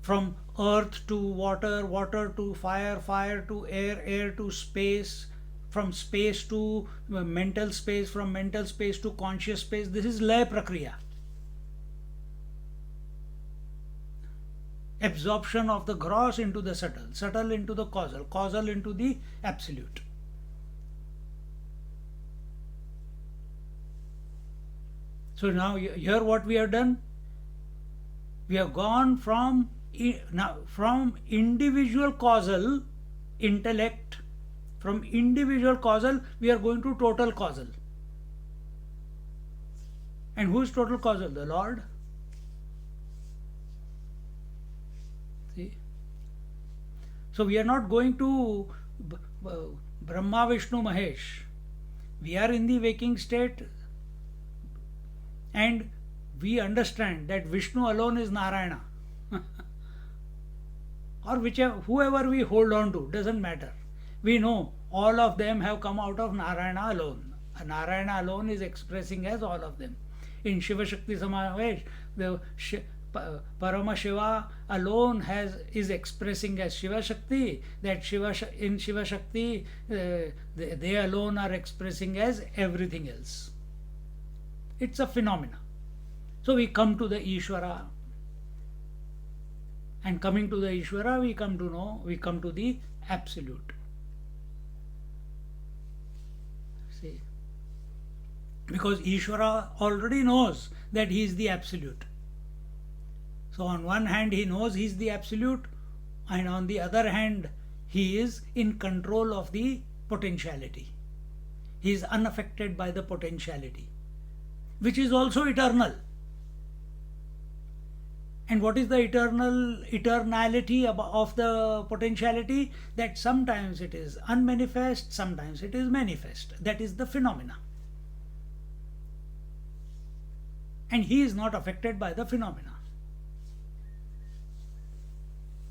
A: From earth to water, water to fire, fire to air, air to space, from space to mental space, from mental space to conscious space. This is Lay Prakriya. Absorption of the gross into the subtle, subtle into the causal, causal into the absolute. So now here what we have done, we have gone from individual causal intellect, from individual causal we are going to total causal. And who is total causal? The Lord. See? So we are not going to Brahma, Vishnu, Mahesh. We are in the waking state and we understand that Vishnu alone is Narayana. Or whoever we hold on to, doesn't matter. We know all of them have come out of Narayana alone. Narayana alone is expressing as all of them. In Shiva Shakti Samavesh, the Parama Shiva alone is expressing as Shiva Shakti. That in Shiva Shakti, they alone are expressing as everything else. It's a phenomena. So we come to the Ishvara. And coming to the Ishvara, we come to the Absolute. See? Because Ishvara already knows that he is the Absolute. So on one hand he knows he is the Absolute, and on the other hand he is in control of the potentiality. He is unaffected by the potentiality, which is also eternal. And what is the eternality of the potentiality? That sometimes it is unmanifest, sometimes it is manifest. That is the phenomena. And he is not affected by the phenomena.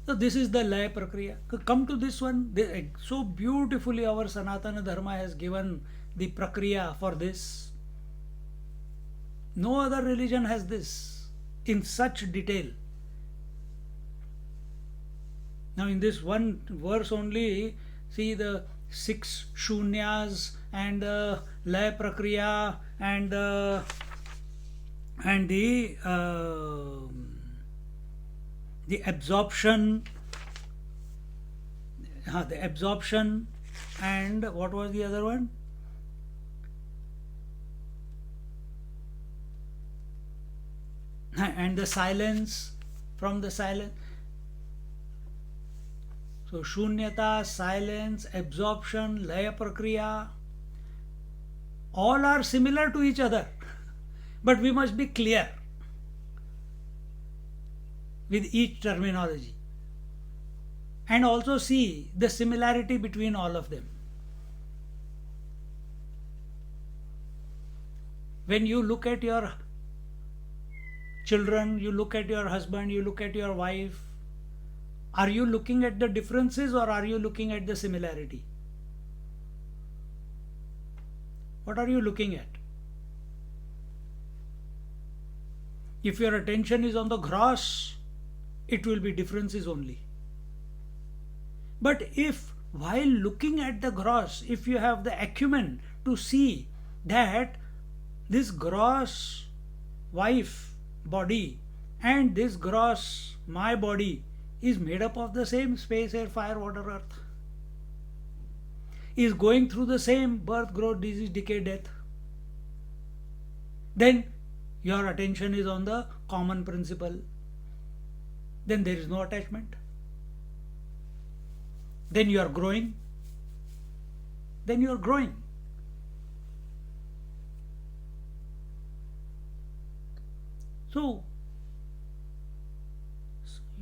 A: So this is the Laya Prakriya. Come to this one. So beautifully our Sanatana Dharma has given the Prakriya for this. No other religion has this in such detail. Now in this one verse only, see the 6 shunyas and the Laya Prakriya and the absorption, and what was the other one? and the silence, from the silence. So shunyata, silence, absorption, laya prakriya, all are similar to each other. But we must be clear with each terminology and also see the similarity between all of them. When you look at your children, you look at your husband, you look at your wife, are you looking at the differences or are you looking at the similarity? What are you looking at? If your attention is on the gross, it will be differences only. But if while looking at the gross, if you have the acumen to see that this gross wife body and this gross my body is made up of the same space, air, fire, water, earth, is going through the same birth, growth, disease, decay, death, then your attention is on the common principle. Then there is no attachment. Then you are growing. Then you are growing. So,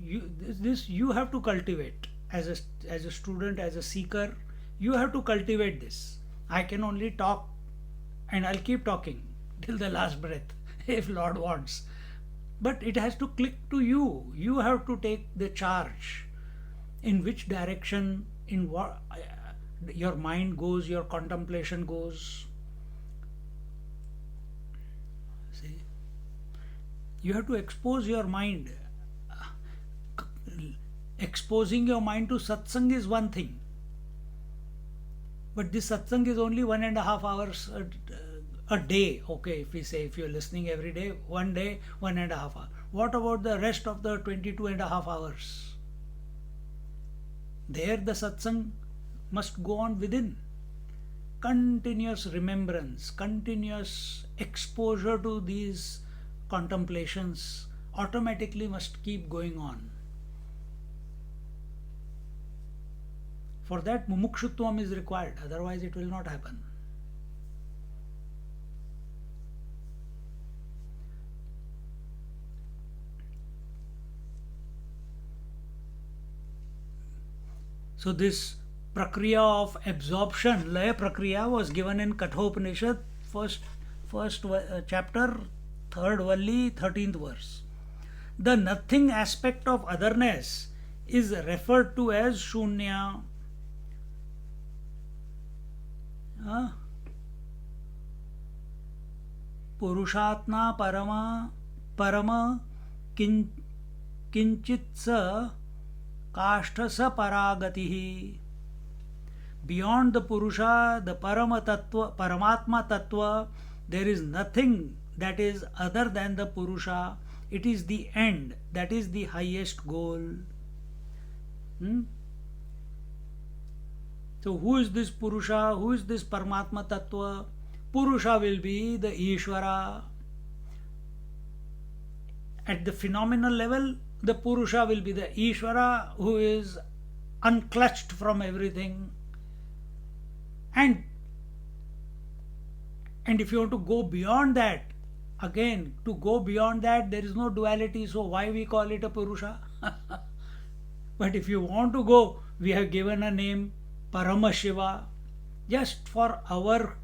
A: you have to cultivate as a student, as a seeker. You have to cultivate this. I can only talk, and I'll keep talking till the last breath, if Lord wants. But it has to click to you. You have to take the charge. In which direction, in what your mind goes, your contemplation goes. See, you have to expose your mind. Exposing your mind to satsang is one thing, but this satsang is only 1.5 hours a day. Okay, if we say, if you're listening every day, 1 day, 1.5 hours. What about the rest of the 22.5 hours? There the satsang must go on within. Continuous remembrance, continuous exposure to these contemplations automatically must keep going on. For that, mumukshutvam is required, otherwise it will not happen. So this prakriya of absorption, laya prakriya, was given in Kathopanishad, first chapter, 3rd valli, 13th verse. The nothing aspect of otherness is referred to as shunya. Purushatma parama kinchitsa kashtasa paragatihi. Beyond the Purusha, the Paramatma Tattva, there is nothing that is other than the Purusha. It is the end, that is the highest goal. So who is this Purusha? Who is this Paramatma Tattva? Purusha will be the Ishvara. At the phenomenal level, the Purusha will be the Ishvara who is unclutched from everything. And if you want to go beyond that, again, to go beyond that, there is no duality, so why we call it a Purusha? But if you want to go, we have given a name, Paramashiva. Just for our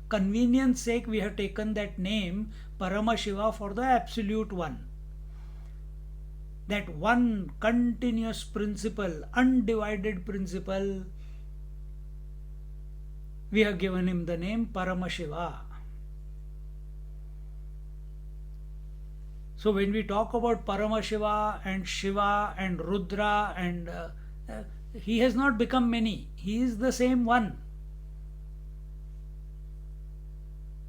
A: convenience sake, we have taken that name, Paramashiva, for the Absolute One. That one continuous principle, undivided principle, we have given him the name Paramashiva. So when we talk about Paramashiva and Shiva and Rudra, and he has not become many, he is the same one.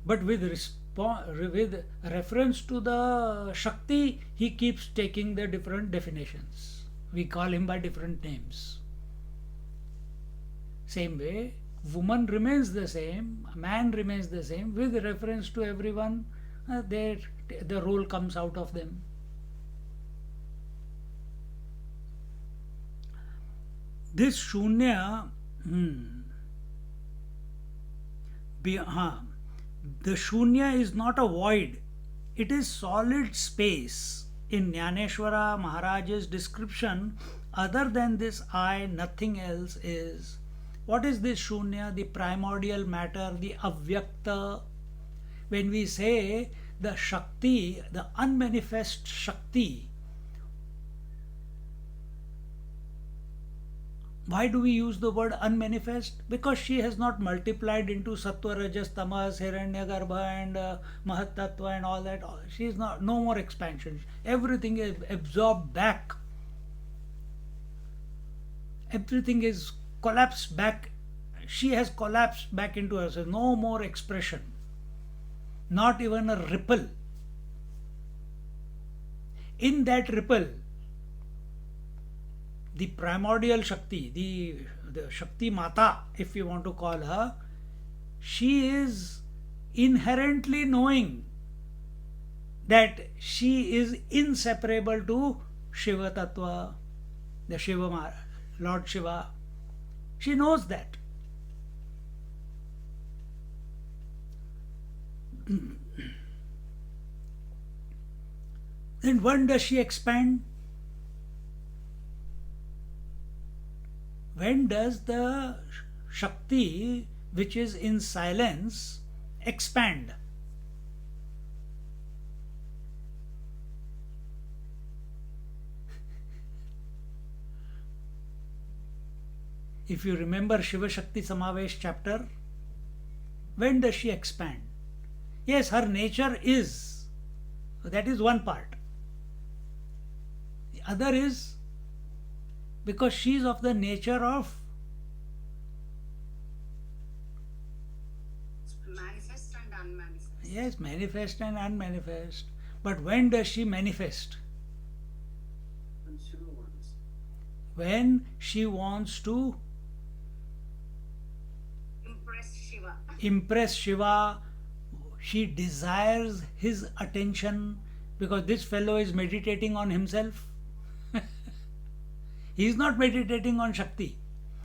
A: But with reference to the Shakti, he keeps taking the different definitions. We call him by different names. Same way, woman remains the same, man remains the same. With reference to everyone, the role comes out of them. This shunya, the shunya is not a void, it is solid space. In Jnaneshwara Maharaj's description, other than this I, nothing else is. What is this shunya? The primordial matter, the avyakta. When we say the Shakti, the unmanifest Shakti, why do we use the word unmanifest? Because she has not multiplied into Sattva, Rajas, Tamas, Hiranyagarbha and Mahattattva and all that. She is not, no more expansion. Everything is absorbed back. Everything is collapsed back. She has collapsed back into herself. No more expression. Not even a ripple. In that ripple, the primordial Shakti, the Shakti Mata, if you want to call her, she is inherently knowing that she is inseparable to Shiva Tattva, the Shiva, Lord Shiva. She knows that. Then when does she expand? When does the Shakti, which is in silence, expand? If you remember Shiva Shakti Samavesh chapter, when does she expand? Yes, her nature is. That is one part. The other is because she is of the nature of
B: manifest and unmanifest.
A: Yes, manifest and unmanifest. But when does she manifest?
B: When Shiva wants.
A: When she wants to impress Shiva, she desires his attention because this fellow is meditating on himself. He is not meditating on Shakti.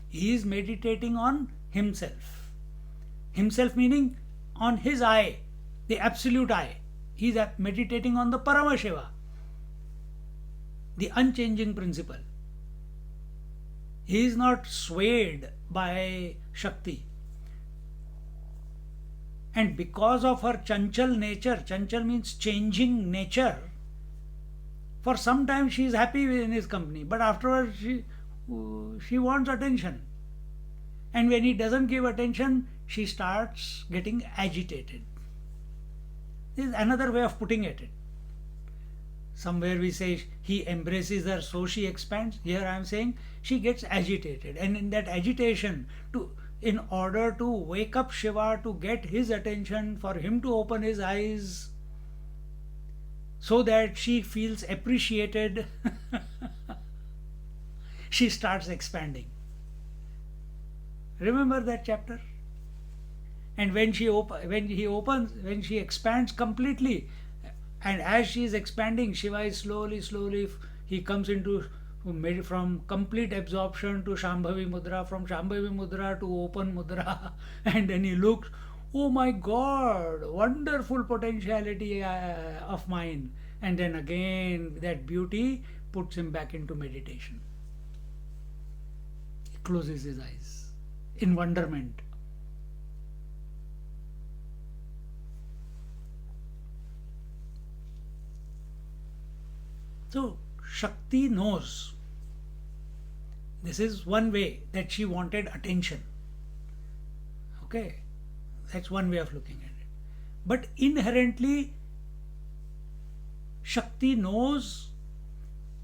A: He is meditating on himself. Himself meaning on his I, the absolute I. He is meditating on the Paramashiva, the unchanging principle. He is not swayed by Shakti. And because of her chanchal nature, chanchal means changing nature, for some time she is happy in his company, but afterwards she wants attention. And when he doesn't give attention, she starts getting agitated. This is another way of putting it. Somewhere we say he embraces her, so she expands. Here I am saying she gets agitated. And in that agitation, in order to wake up Shiva, to get his attention, for him to open his eyes, so that she feels appreciated, she starts expanding. Remember that chapter? And when she expands completely, and as she is expanding, Shiva is slowly, he comes into from complete absorption to Shambhavi Mudra, from Shambhavi Mudra to open Mudra, and then he looks, oh my God, wonderful potentiality of mine. And then again, that beauty puts him back into meditation. He closes his eyes in wonderment. So, Shakti knows. This is one way that she wanted attention. Okay, that's one way of looking at it. But inherently, Shakti knows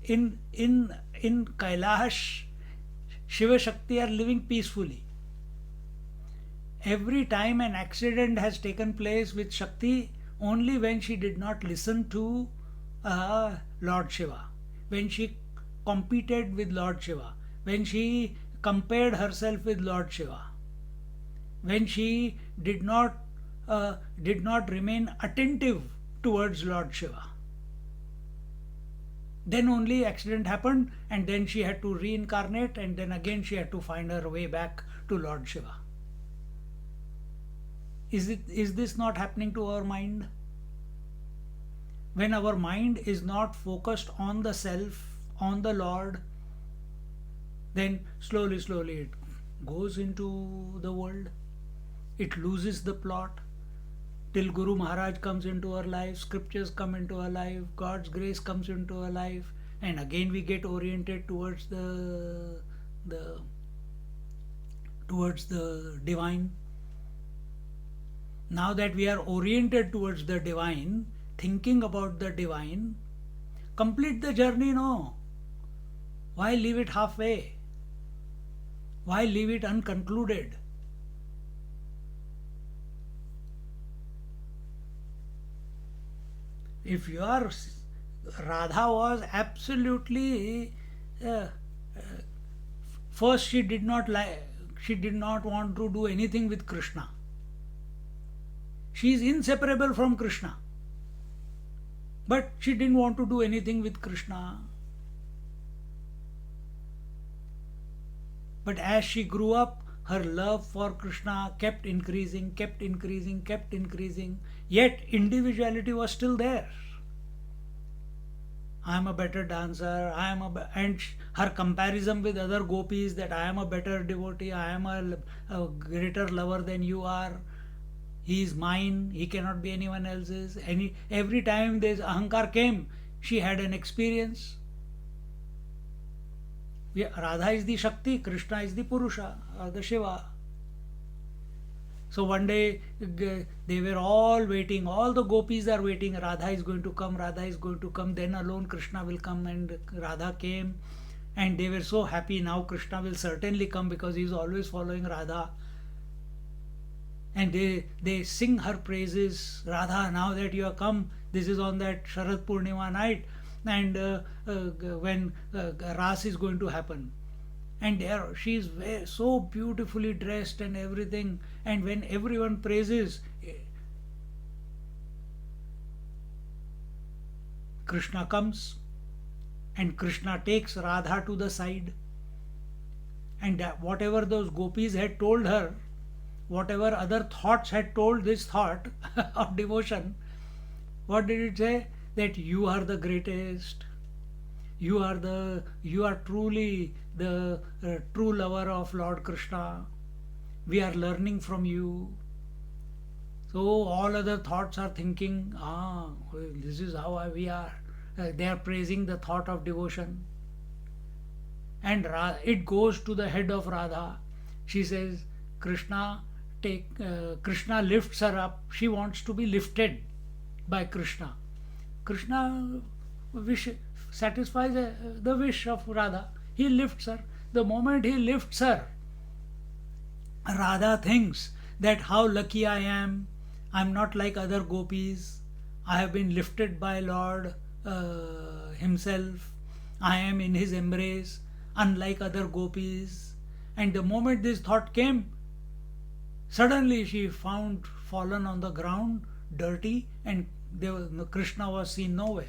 A: in Kailash, Shiva Shakti are living peacefully. Every time an accident has taken place with Shakti, only when she did not listen to Lord Shiva, when she competed with Lord Shiva, when she compared herself with Lord Shiva, when she did not remain attentive towards Lord Shiva, Then only accident happened, and then she had to reincarnate, and then again she had to find her way back to Lord Shiva. Is this not happening to our mind? When our mind is not focused on the self, on the Lord, then slowly, slowly it goes into the world. It loses the plot till Guru Maharaj comes into our life, scriptures come into our life, God's grace comes into our life, and again we get oriented towards the divine. Now that we are oriented towards the divine, thinking about the divine, complete the journey, no. Why leave it halfway? Why leave it unconcluded? If your Radha was absolutely first, she did not want to do anything with Krishna. She is inseparable from Krishna, but she didn't want to do anything with Krishna. But as she grew up, her love for Krishna kept increasing, kept increasing, kept increasing, yet individuality was still there. I am a better dancer, and her comparison with other gopis, that I am a better devotee, I am a greater lover than you are, he is mine, he cannot be anyone else's. Every time this ahankar came, she had an experience. Radha is the Shakti, Krishna is the Purusha or the Shiva. So one day they were all waiting, all the gopis are waiting, Radha is going to come, Radha is going to come, then alone Krishna will come, and Radha came, and they were so happy. Now Krishna will certainly come because he is always following Radha. And they sing her praises. Radha, now that you have come, this is on that Sharad Purnima night, and when Ras is going to happen. And there she is so beautifully dressed and everything. And when everyone praises, Krishna comes, and Krishna takes Radha to the side. And whatever those gopis had told her, whatever other thoughts had told this thought of devotion, what did it say? That you are the greatest. You are truly the true lover of Lord Krishna. We are learning from you. So all other thoughts are thinking, this is how we are. They are praising the thought of devotion. And it goes to the head of Radha. She says, Krishna lifts her up. She wants to be lifted by Krishna. Krishna satisfies the wish of Radha. He lifts her. The moment he lifts her, Radha thinks that how lucky I am. I'm not like other gopis. I have been lifted by Lord himself. I am in his embrace, unlike other gopis. And the moment this thought came, suddenly she found fallen on the ground, dirty, and Krishna was seen nowhere.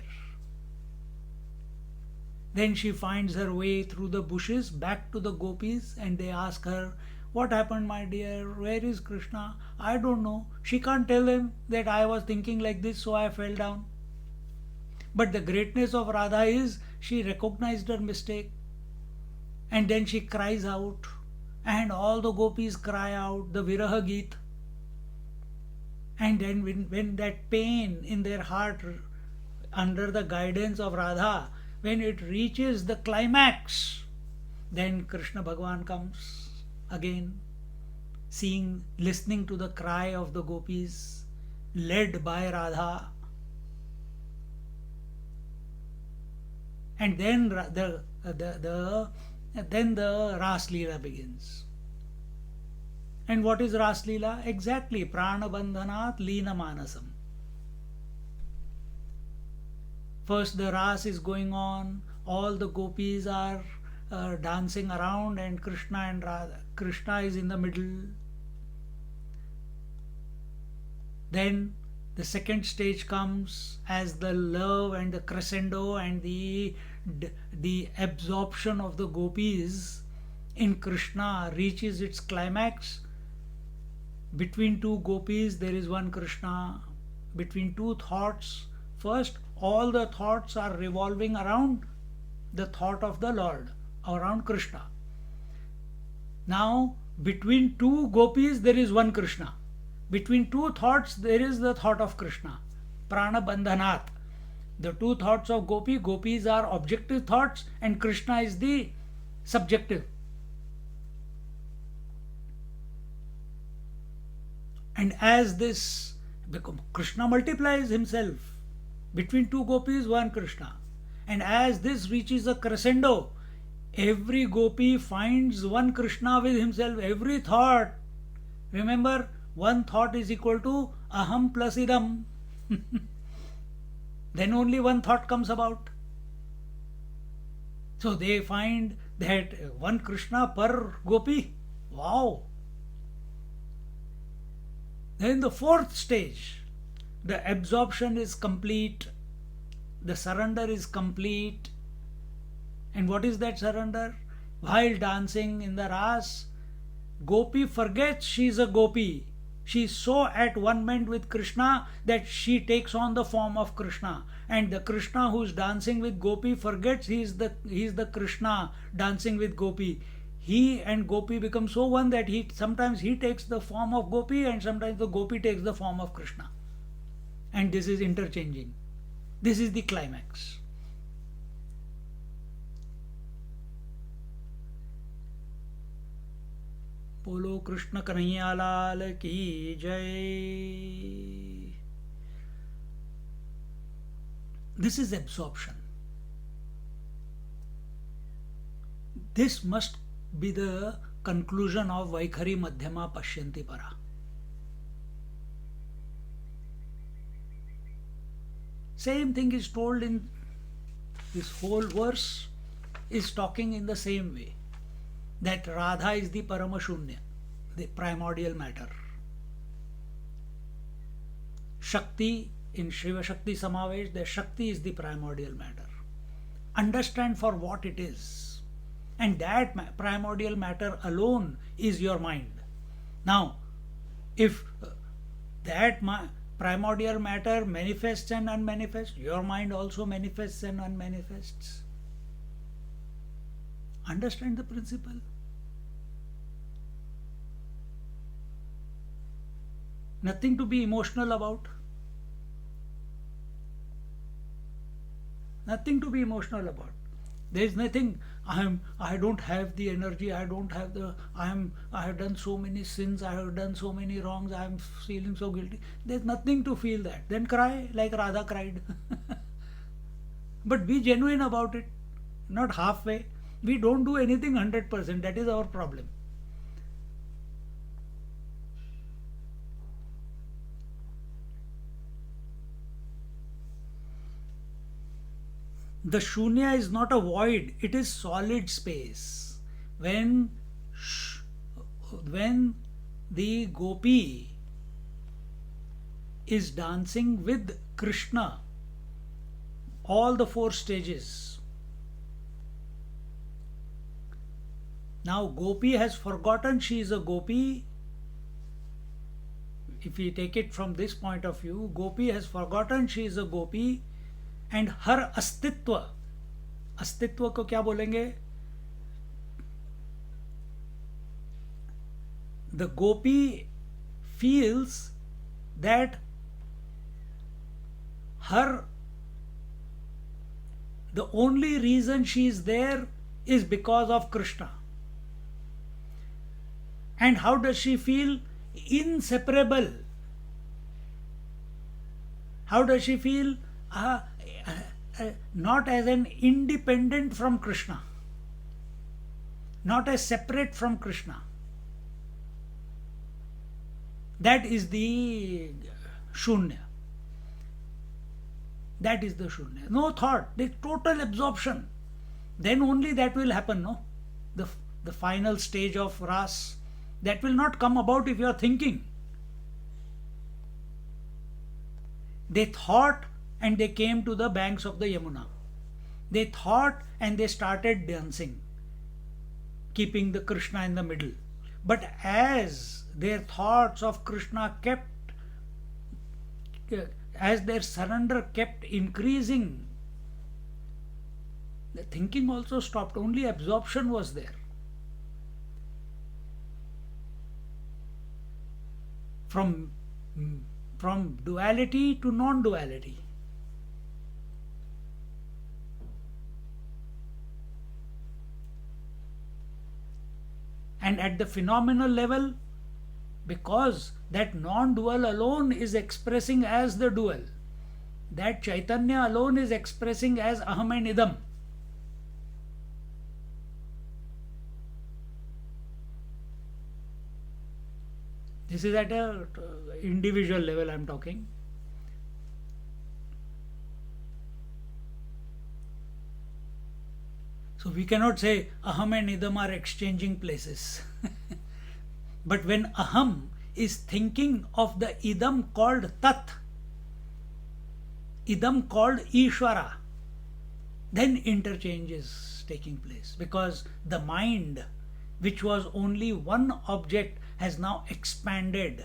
A: Then she finds her way through the bushes back to the gopis, and they ask her, what happened, my dear? Where is Krishna? I don't know. She can't tell them that I was thinking like this, so I fell down. But the greatness of Radha is she recognized her mistake, and then she cries out, and all the gopis cry out the Viraha Geet. And then when that pain in their heart, under the guidance of Radha, when it reaches the climax, then Krishna Bhagavan comes again, listening to the cry of the gopis, led by Radha. And then the Ras Leela begins. And what is Ras Leela? Exactly, Prana Bandhanat Leena Manasam. First the Ras is going on, all the gopis are dancing around, and Krishna is in the middle. Then The second stage comes as the love and the crescendo and the absorption of the gopis in Krishna reaches its climax. Between two gopis there is one Krishna. Between two thoughts, first all the thoughts are revolving around the thought of the Lord, around Krishna. Now between two gopis there is one Krishna. Between two thoughts there is the thought of Krishna. Prana bandhanat. The two thoughts of gopis are objective thoughts and Krishna is the subjective. And as this, Krishna multiplies himself. Between two gopis, one Krishna. And as this reaches a crescendo, every gopi finds one Krishna with himself. Every thought, remember, one thought is equal to aham plus idam. Then only one thought comes about. So they find that one Krishna per gopi. Wow! Then the fourth stage, the absorption is complete, the surrender is complete. And what is that surrender? While dancing in the Ras, gopi forgets she is a gopi. She is so at one ment with Krishna that she takes on the form of Krishna. And the Krishna who is dancing with gopi forgets he is the Krishna dancing with gopi. He and gopi become so one that sometimes he takes the form of gopi and sometimes the gopi takes the form of Krishna. And this is interchanging. This is the climax. बोलो कृष्ण कन्हैया लाल की जय. This is absorption. This must be the conclusion of Vaikhari Madhyama Pashyanti Para. Same thing is told in this whole verse, is talking in the same way. That Radha is the Paramashunya, the primordial matter. Shakti, in Shiva Shakti Samavesh, the Shakti is the primordial matter. Understand for what it is. And that primordial matter alone is your mind. Now, if that primordial matter manifests and unmanifests, your mind also manifests and unmanifests. Understand the principle? Nothing to be emotional about. Nothing to be emotional about. There is nothing. I don't have the energy. I have done so many sins. I have done so many wrongs. I am feeling so guilty. There's nothing to feel that. Then cry like Radha cried. But be genuine about it. Not halfway. We don't do anything 100%. That is our problem. The shunya is not a void, it is solid space. When the gopi is dancing with Krishna, all the four stages. Now gopi has forgotten she is a gopi. If we take it from this point of view, gopi has forgotten she is a gopi. And her अस्तित्व को क्या बोलेंगे? The gopi feels that the only reason she is there is because of Krishna. And how does she feel? Inseparable. How does she feel? Not as an independent from Krishna, not as separate from Krishna. That is the shunya. That is the shunya. No thought, the total absorption. Then only that will happen, no? The final stage of ras. That will not come about if you are thinking. They thought and they came to the banks of the Yamuna. They thought and they started dancing, keeping the Krishna in the middle. But as their thoughts of Krishna as their surrender kept increasing, the thinking also stopped, only absorption was there. From duality to non-duality. And at the phenomenal level, because that non-dual alone is expressing as the dual, that Chaitanya alone is expressing as Aham and Idam. This is at a individual level I am talking. So we cannot say Aham and Idam are exchanging places. But when Aham is thinking of the Idam called Tat, Idam called Ishvara, then interchange is taking place, because the mind, which was only one object, has now expanded.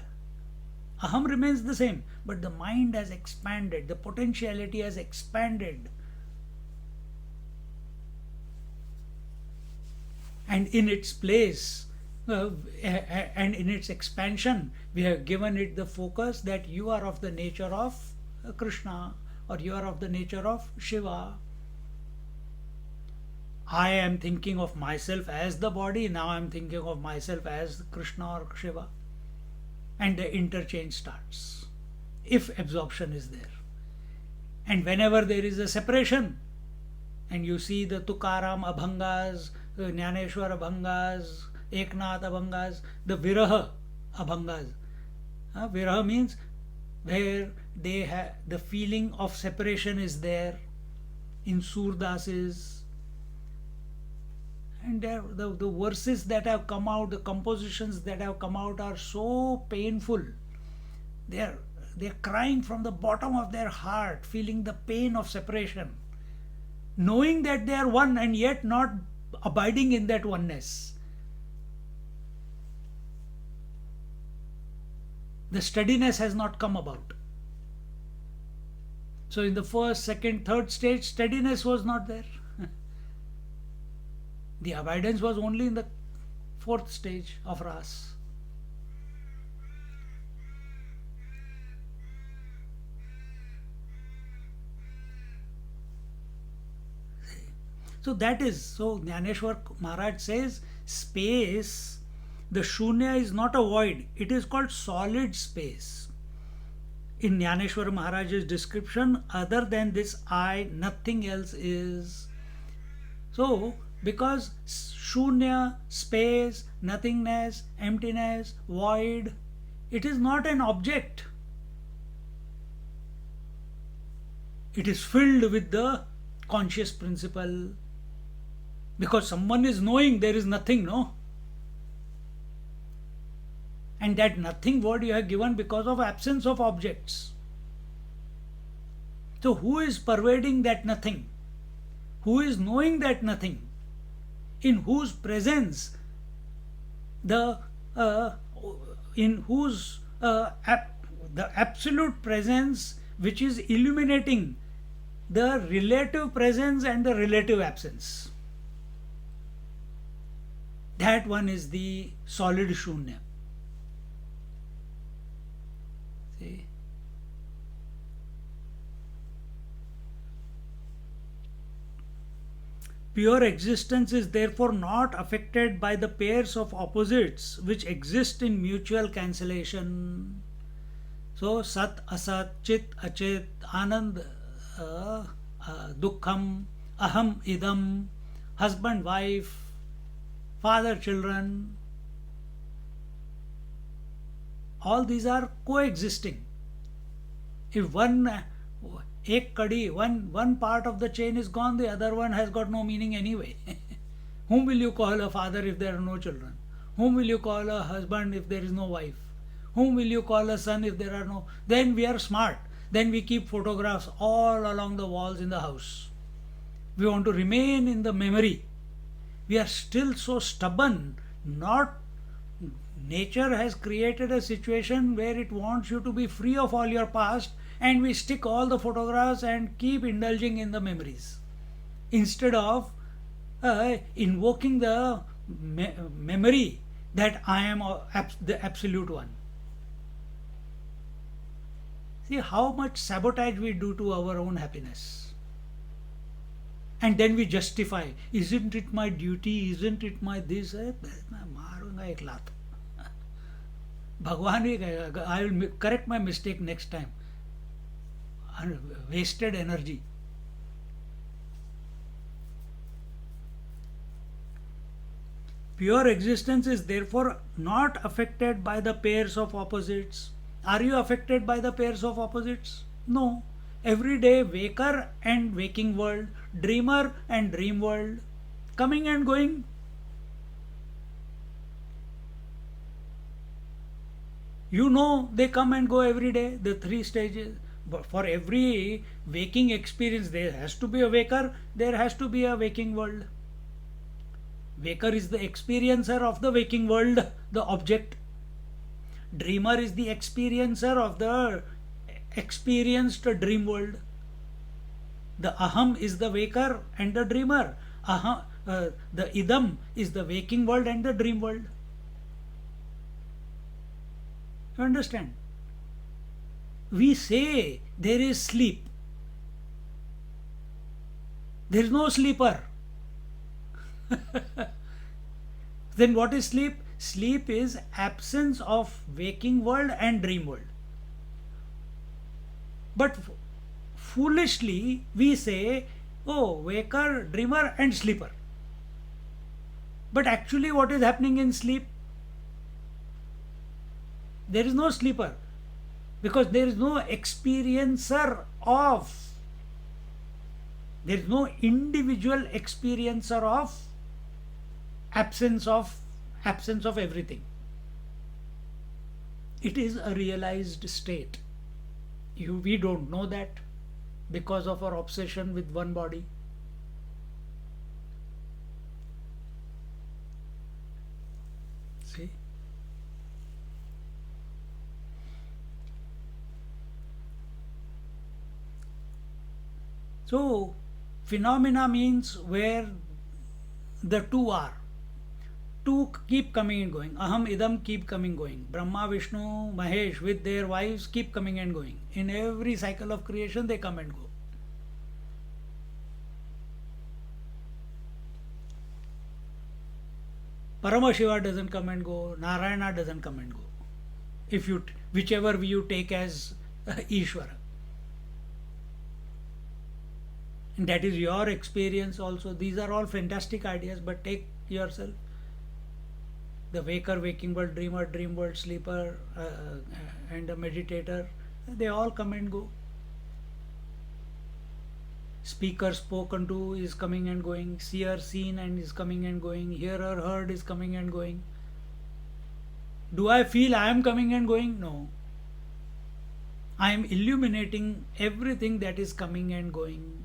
A: Aham remains the same, but the mind has expanded, the potentiality has expanded. And in its place, and in its expansion, we have given it the focus that you are of the nature of Krishna, or you are of the nature of Shiva. I am thinking of myself as the body, now I am thinking of myself as Krishna or Shiva. And the interchange starts, if absorption is there. And whenever there is a separation, and you see the Tukaram Abhangas, Jnaneshwar Abhangas, Eknath Abhangas, the Viraha Abhangas. Viraha means where they have the feeling of separation is there in Surdases. And the verses that have come out, the compositions that have come out are so painful. They're crying from the bottom of their heart, feeling the pain of separation, knowing that they are one and yet not abiding in that oneness. The steadiness has not come about. So in the first, second, third stage, steadiness was not there. The abidance was only in the fourth stage of ras. So that is, so Jnaneshwar Maharaj says, space, the Shunya is not a void, it is called solid space. In Jnaneshwar Maharaj's description, other than this I, nothing else is. So, because Shunya, space, nothingness, emptiness, void, it is not an object. It is filled with the conscious principle. Because someone is knowing there is nothing, no? And that nothing word you have given because of absence of objects. So who is pervading that nothing? Who is knowing that nothing? In whose presence the absolute presence which is illuminating the relative presence and the relative absence. That one is the solid Shunya. See? Pure existence is therefore not affected by the pairs of opposites which exist in mutual cancellation. So, Sat, Asat, Chit, Achit, Anand, Dukkham, Aham, Idam, husband, wife, father, children, all these are coexisting. If one part of the chain is gone, the other one has got no meaning anyway. Whom will you call a father if there are no children? Whom will you call a husband if there is no wife? Whom will you call a son if there are no? Then we are smart. Then we keep photographs all along the walls in the house. We want to remain in the memory. We are still so stubborn. Not nature has created a situation where it wants you to be free of all your past, and we stick all the photographs and keep indulging in the memories instead of invoking the memory that I am the absolute one. See how much sabotage we do to our own happiness. And then we justify, isn't it my duty, isn't it my this? मैं मारूंगा एक लात. भगवान भी कहेगा, I will correct my mistake next time. Wasted energy. Pure existence is therefore not affected by the pairs of opposites. Are you affected by the pairs of opposites? No. Every day, waker and waking world, dreamer and dream world, coming and going. You know they come and go every day, the three stages. But for every waking experience, there has to be a waker, there has to be a waking world. Waker is the experiencer of the waking world, the object. Dreamer is the experiencer of the experienced dream world. The aham is the waker and the dreamer. The idam is the waking world and the dream world. You understand? We say there is sleep. There is no sleeper. Then what is sleep? Sleep is absence of waking world and dream world. But foolishly we say, oh, waker, dreamer and sleeper. But actually what is happening in sleep? There is no sleeper, because there is no experiencer of, there is no individual experiencer of absence of everything. It is a realized state. We don't know that because of our obsession with one body. See? So, phenomena means where the two are. Two keep coming and going. Aham, idam keep coming going. Brahma, Vishnu, Mahesh with their wives keep coming and going. In every cycle of creation they come and go. Paramashiva doesn't come and go. Narayana doesn't come and go. If you, whichever you take as Ishvara. And that is your experience also. These are all fantastic ideas, but take yourself. The waker, waking world, dreamer, dream world, sleeper, and a meditator, they all come and go. Speaker spoken to is coming and going. Seer seen and is coming and going. Hearer heard is coming and going. Do I feel I am coming and going? No. I am illuminating everything that is coming and going.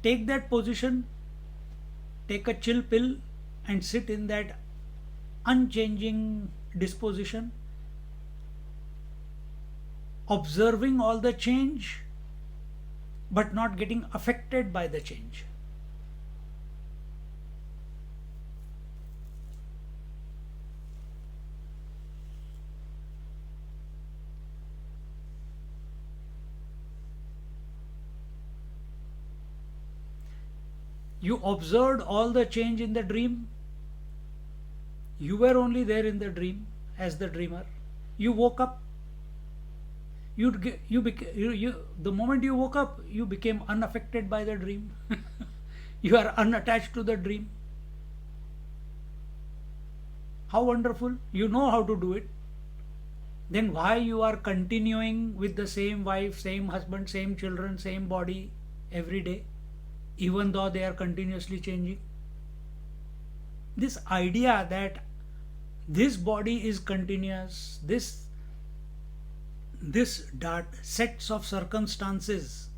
A: Take that position, take a chill pill and sit in that unchanging disposition, observing all the change but not getting affected by the change. You observed all the change in the dream. You were only there in the dream as the dreamer. You woke up. The moment you woke up, you became unaffected by the dream. You are unattached to the dream. How wonderful! You know how to do it. Then why you are continuing with the same wife, same husband, same children, same body every day, even though they are continuously changing? This idea that this body is continuous, this this sets of circumstances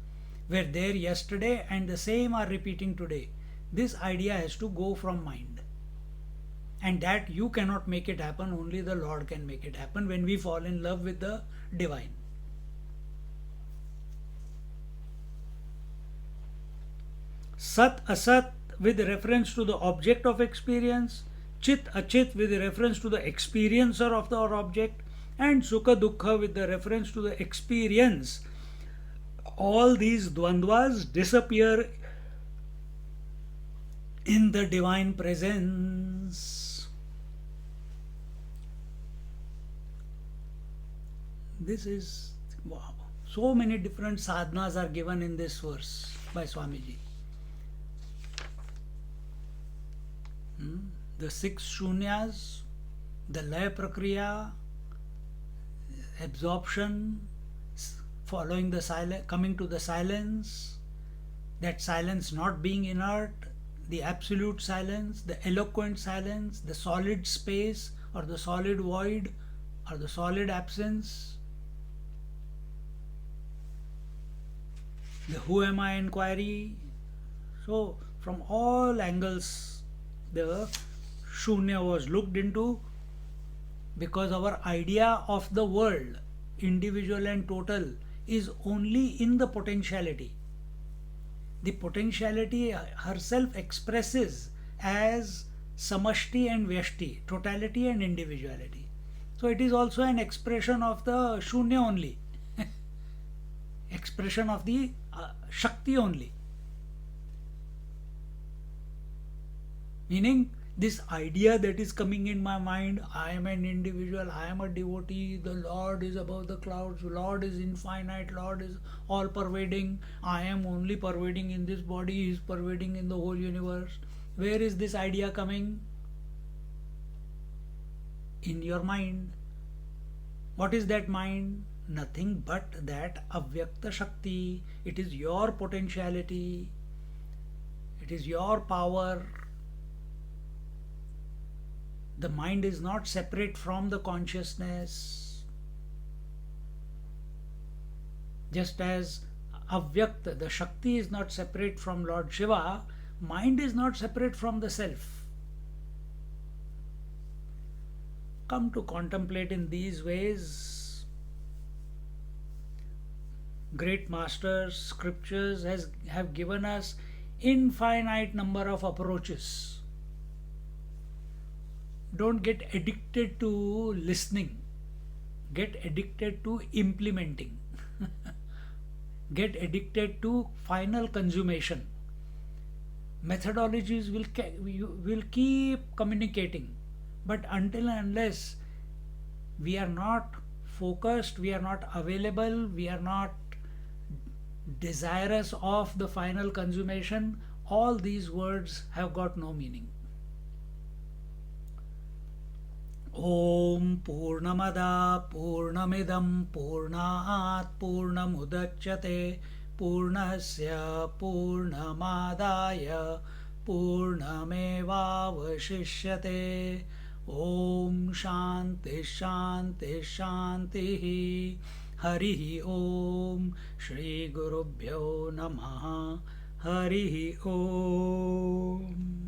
A: were there yesterday and the same are repeating today. This idea has to go from mind. And that you cannot make it happen, only the Lord can make it happen when we fall in love with the divine. Sat Asat with reference to the object of experience, Chit Achit with reference to the experiencer of the object, and Sukha Dukkha with the reference to the experience. All these dvandvas disappear in the divine presence. This is wow. So many different sadhanas are given in this verse by Swamiji. The 6 shunyas, the laya prakriya, absorption, following the silence, coming to the silence, that silence not being inert, the absolute silence, the eloquent silence, the solid space or the solid void or the solid absence, the who am I inquiry. So from all angles the shunya was looked into, because our idea of the world, individual and total, is only in the potentiality. The potentiality herself expresses as samashti and vyashti, totality and individuality. So it is also an expression of the shunya only, expression of the shakti only. Meaning, this idea that is coming in my mind, I am an individual, I am a devotee, the Lord is above the clouds, Lord is infinite, Lord is all pervading, I am only pervading in this body, He is pervading in the whole universe. Where is this idea coming? In your mind. What is that mind? Nothing but that avyakta shakti. It is your potentiality, it is your power. The mind is not separate from the consciousness. Just as avyakta, the Shakti is not separate from Lord Shiva, mind is not separate from the self. Come to contemplate in these ways. Great masters, scriptures have given us infinite number of approaches. Don't get addicted to listening. Get addicted to implementing. Get addicted to final consummation. Methodologies will keep communicating. But until and unless we are not focused, we are not available, we are not desirous of the final consummation, all these words have got no meaning. Om Purnamada Purnamidam Purnat Purnamudachyate Purnasya Purnamadaya Purnamevavashishyate. Om Shanti Shanti Shanti. Harihi Om. Shri Gurubhyo Namaha. Harihi Om.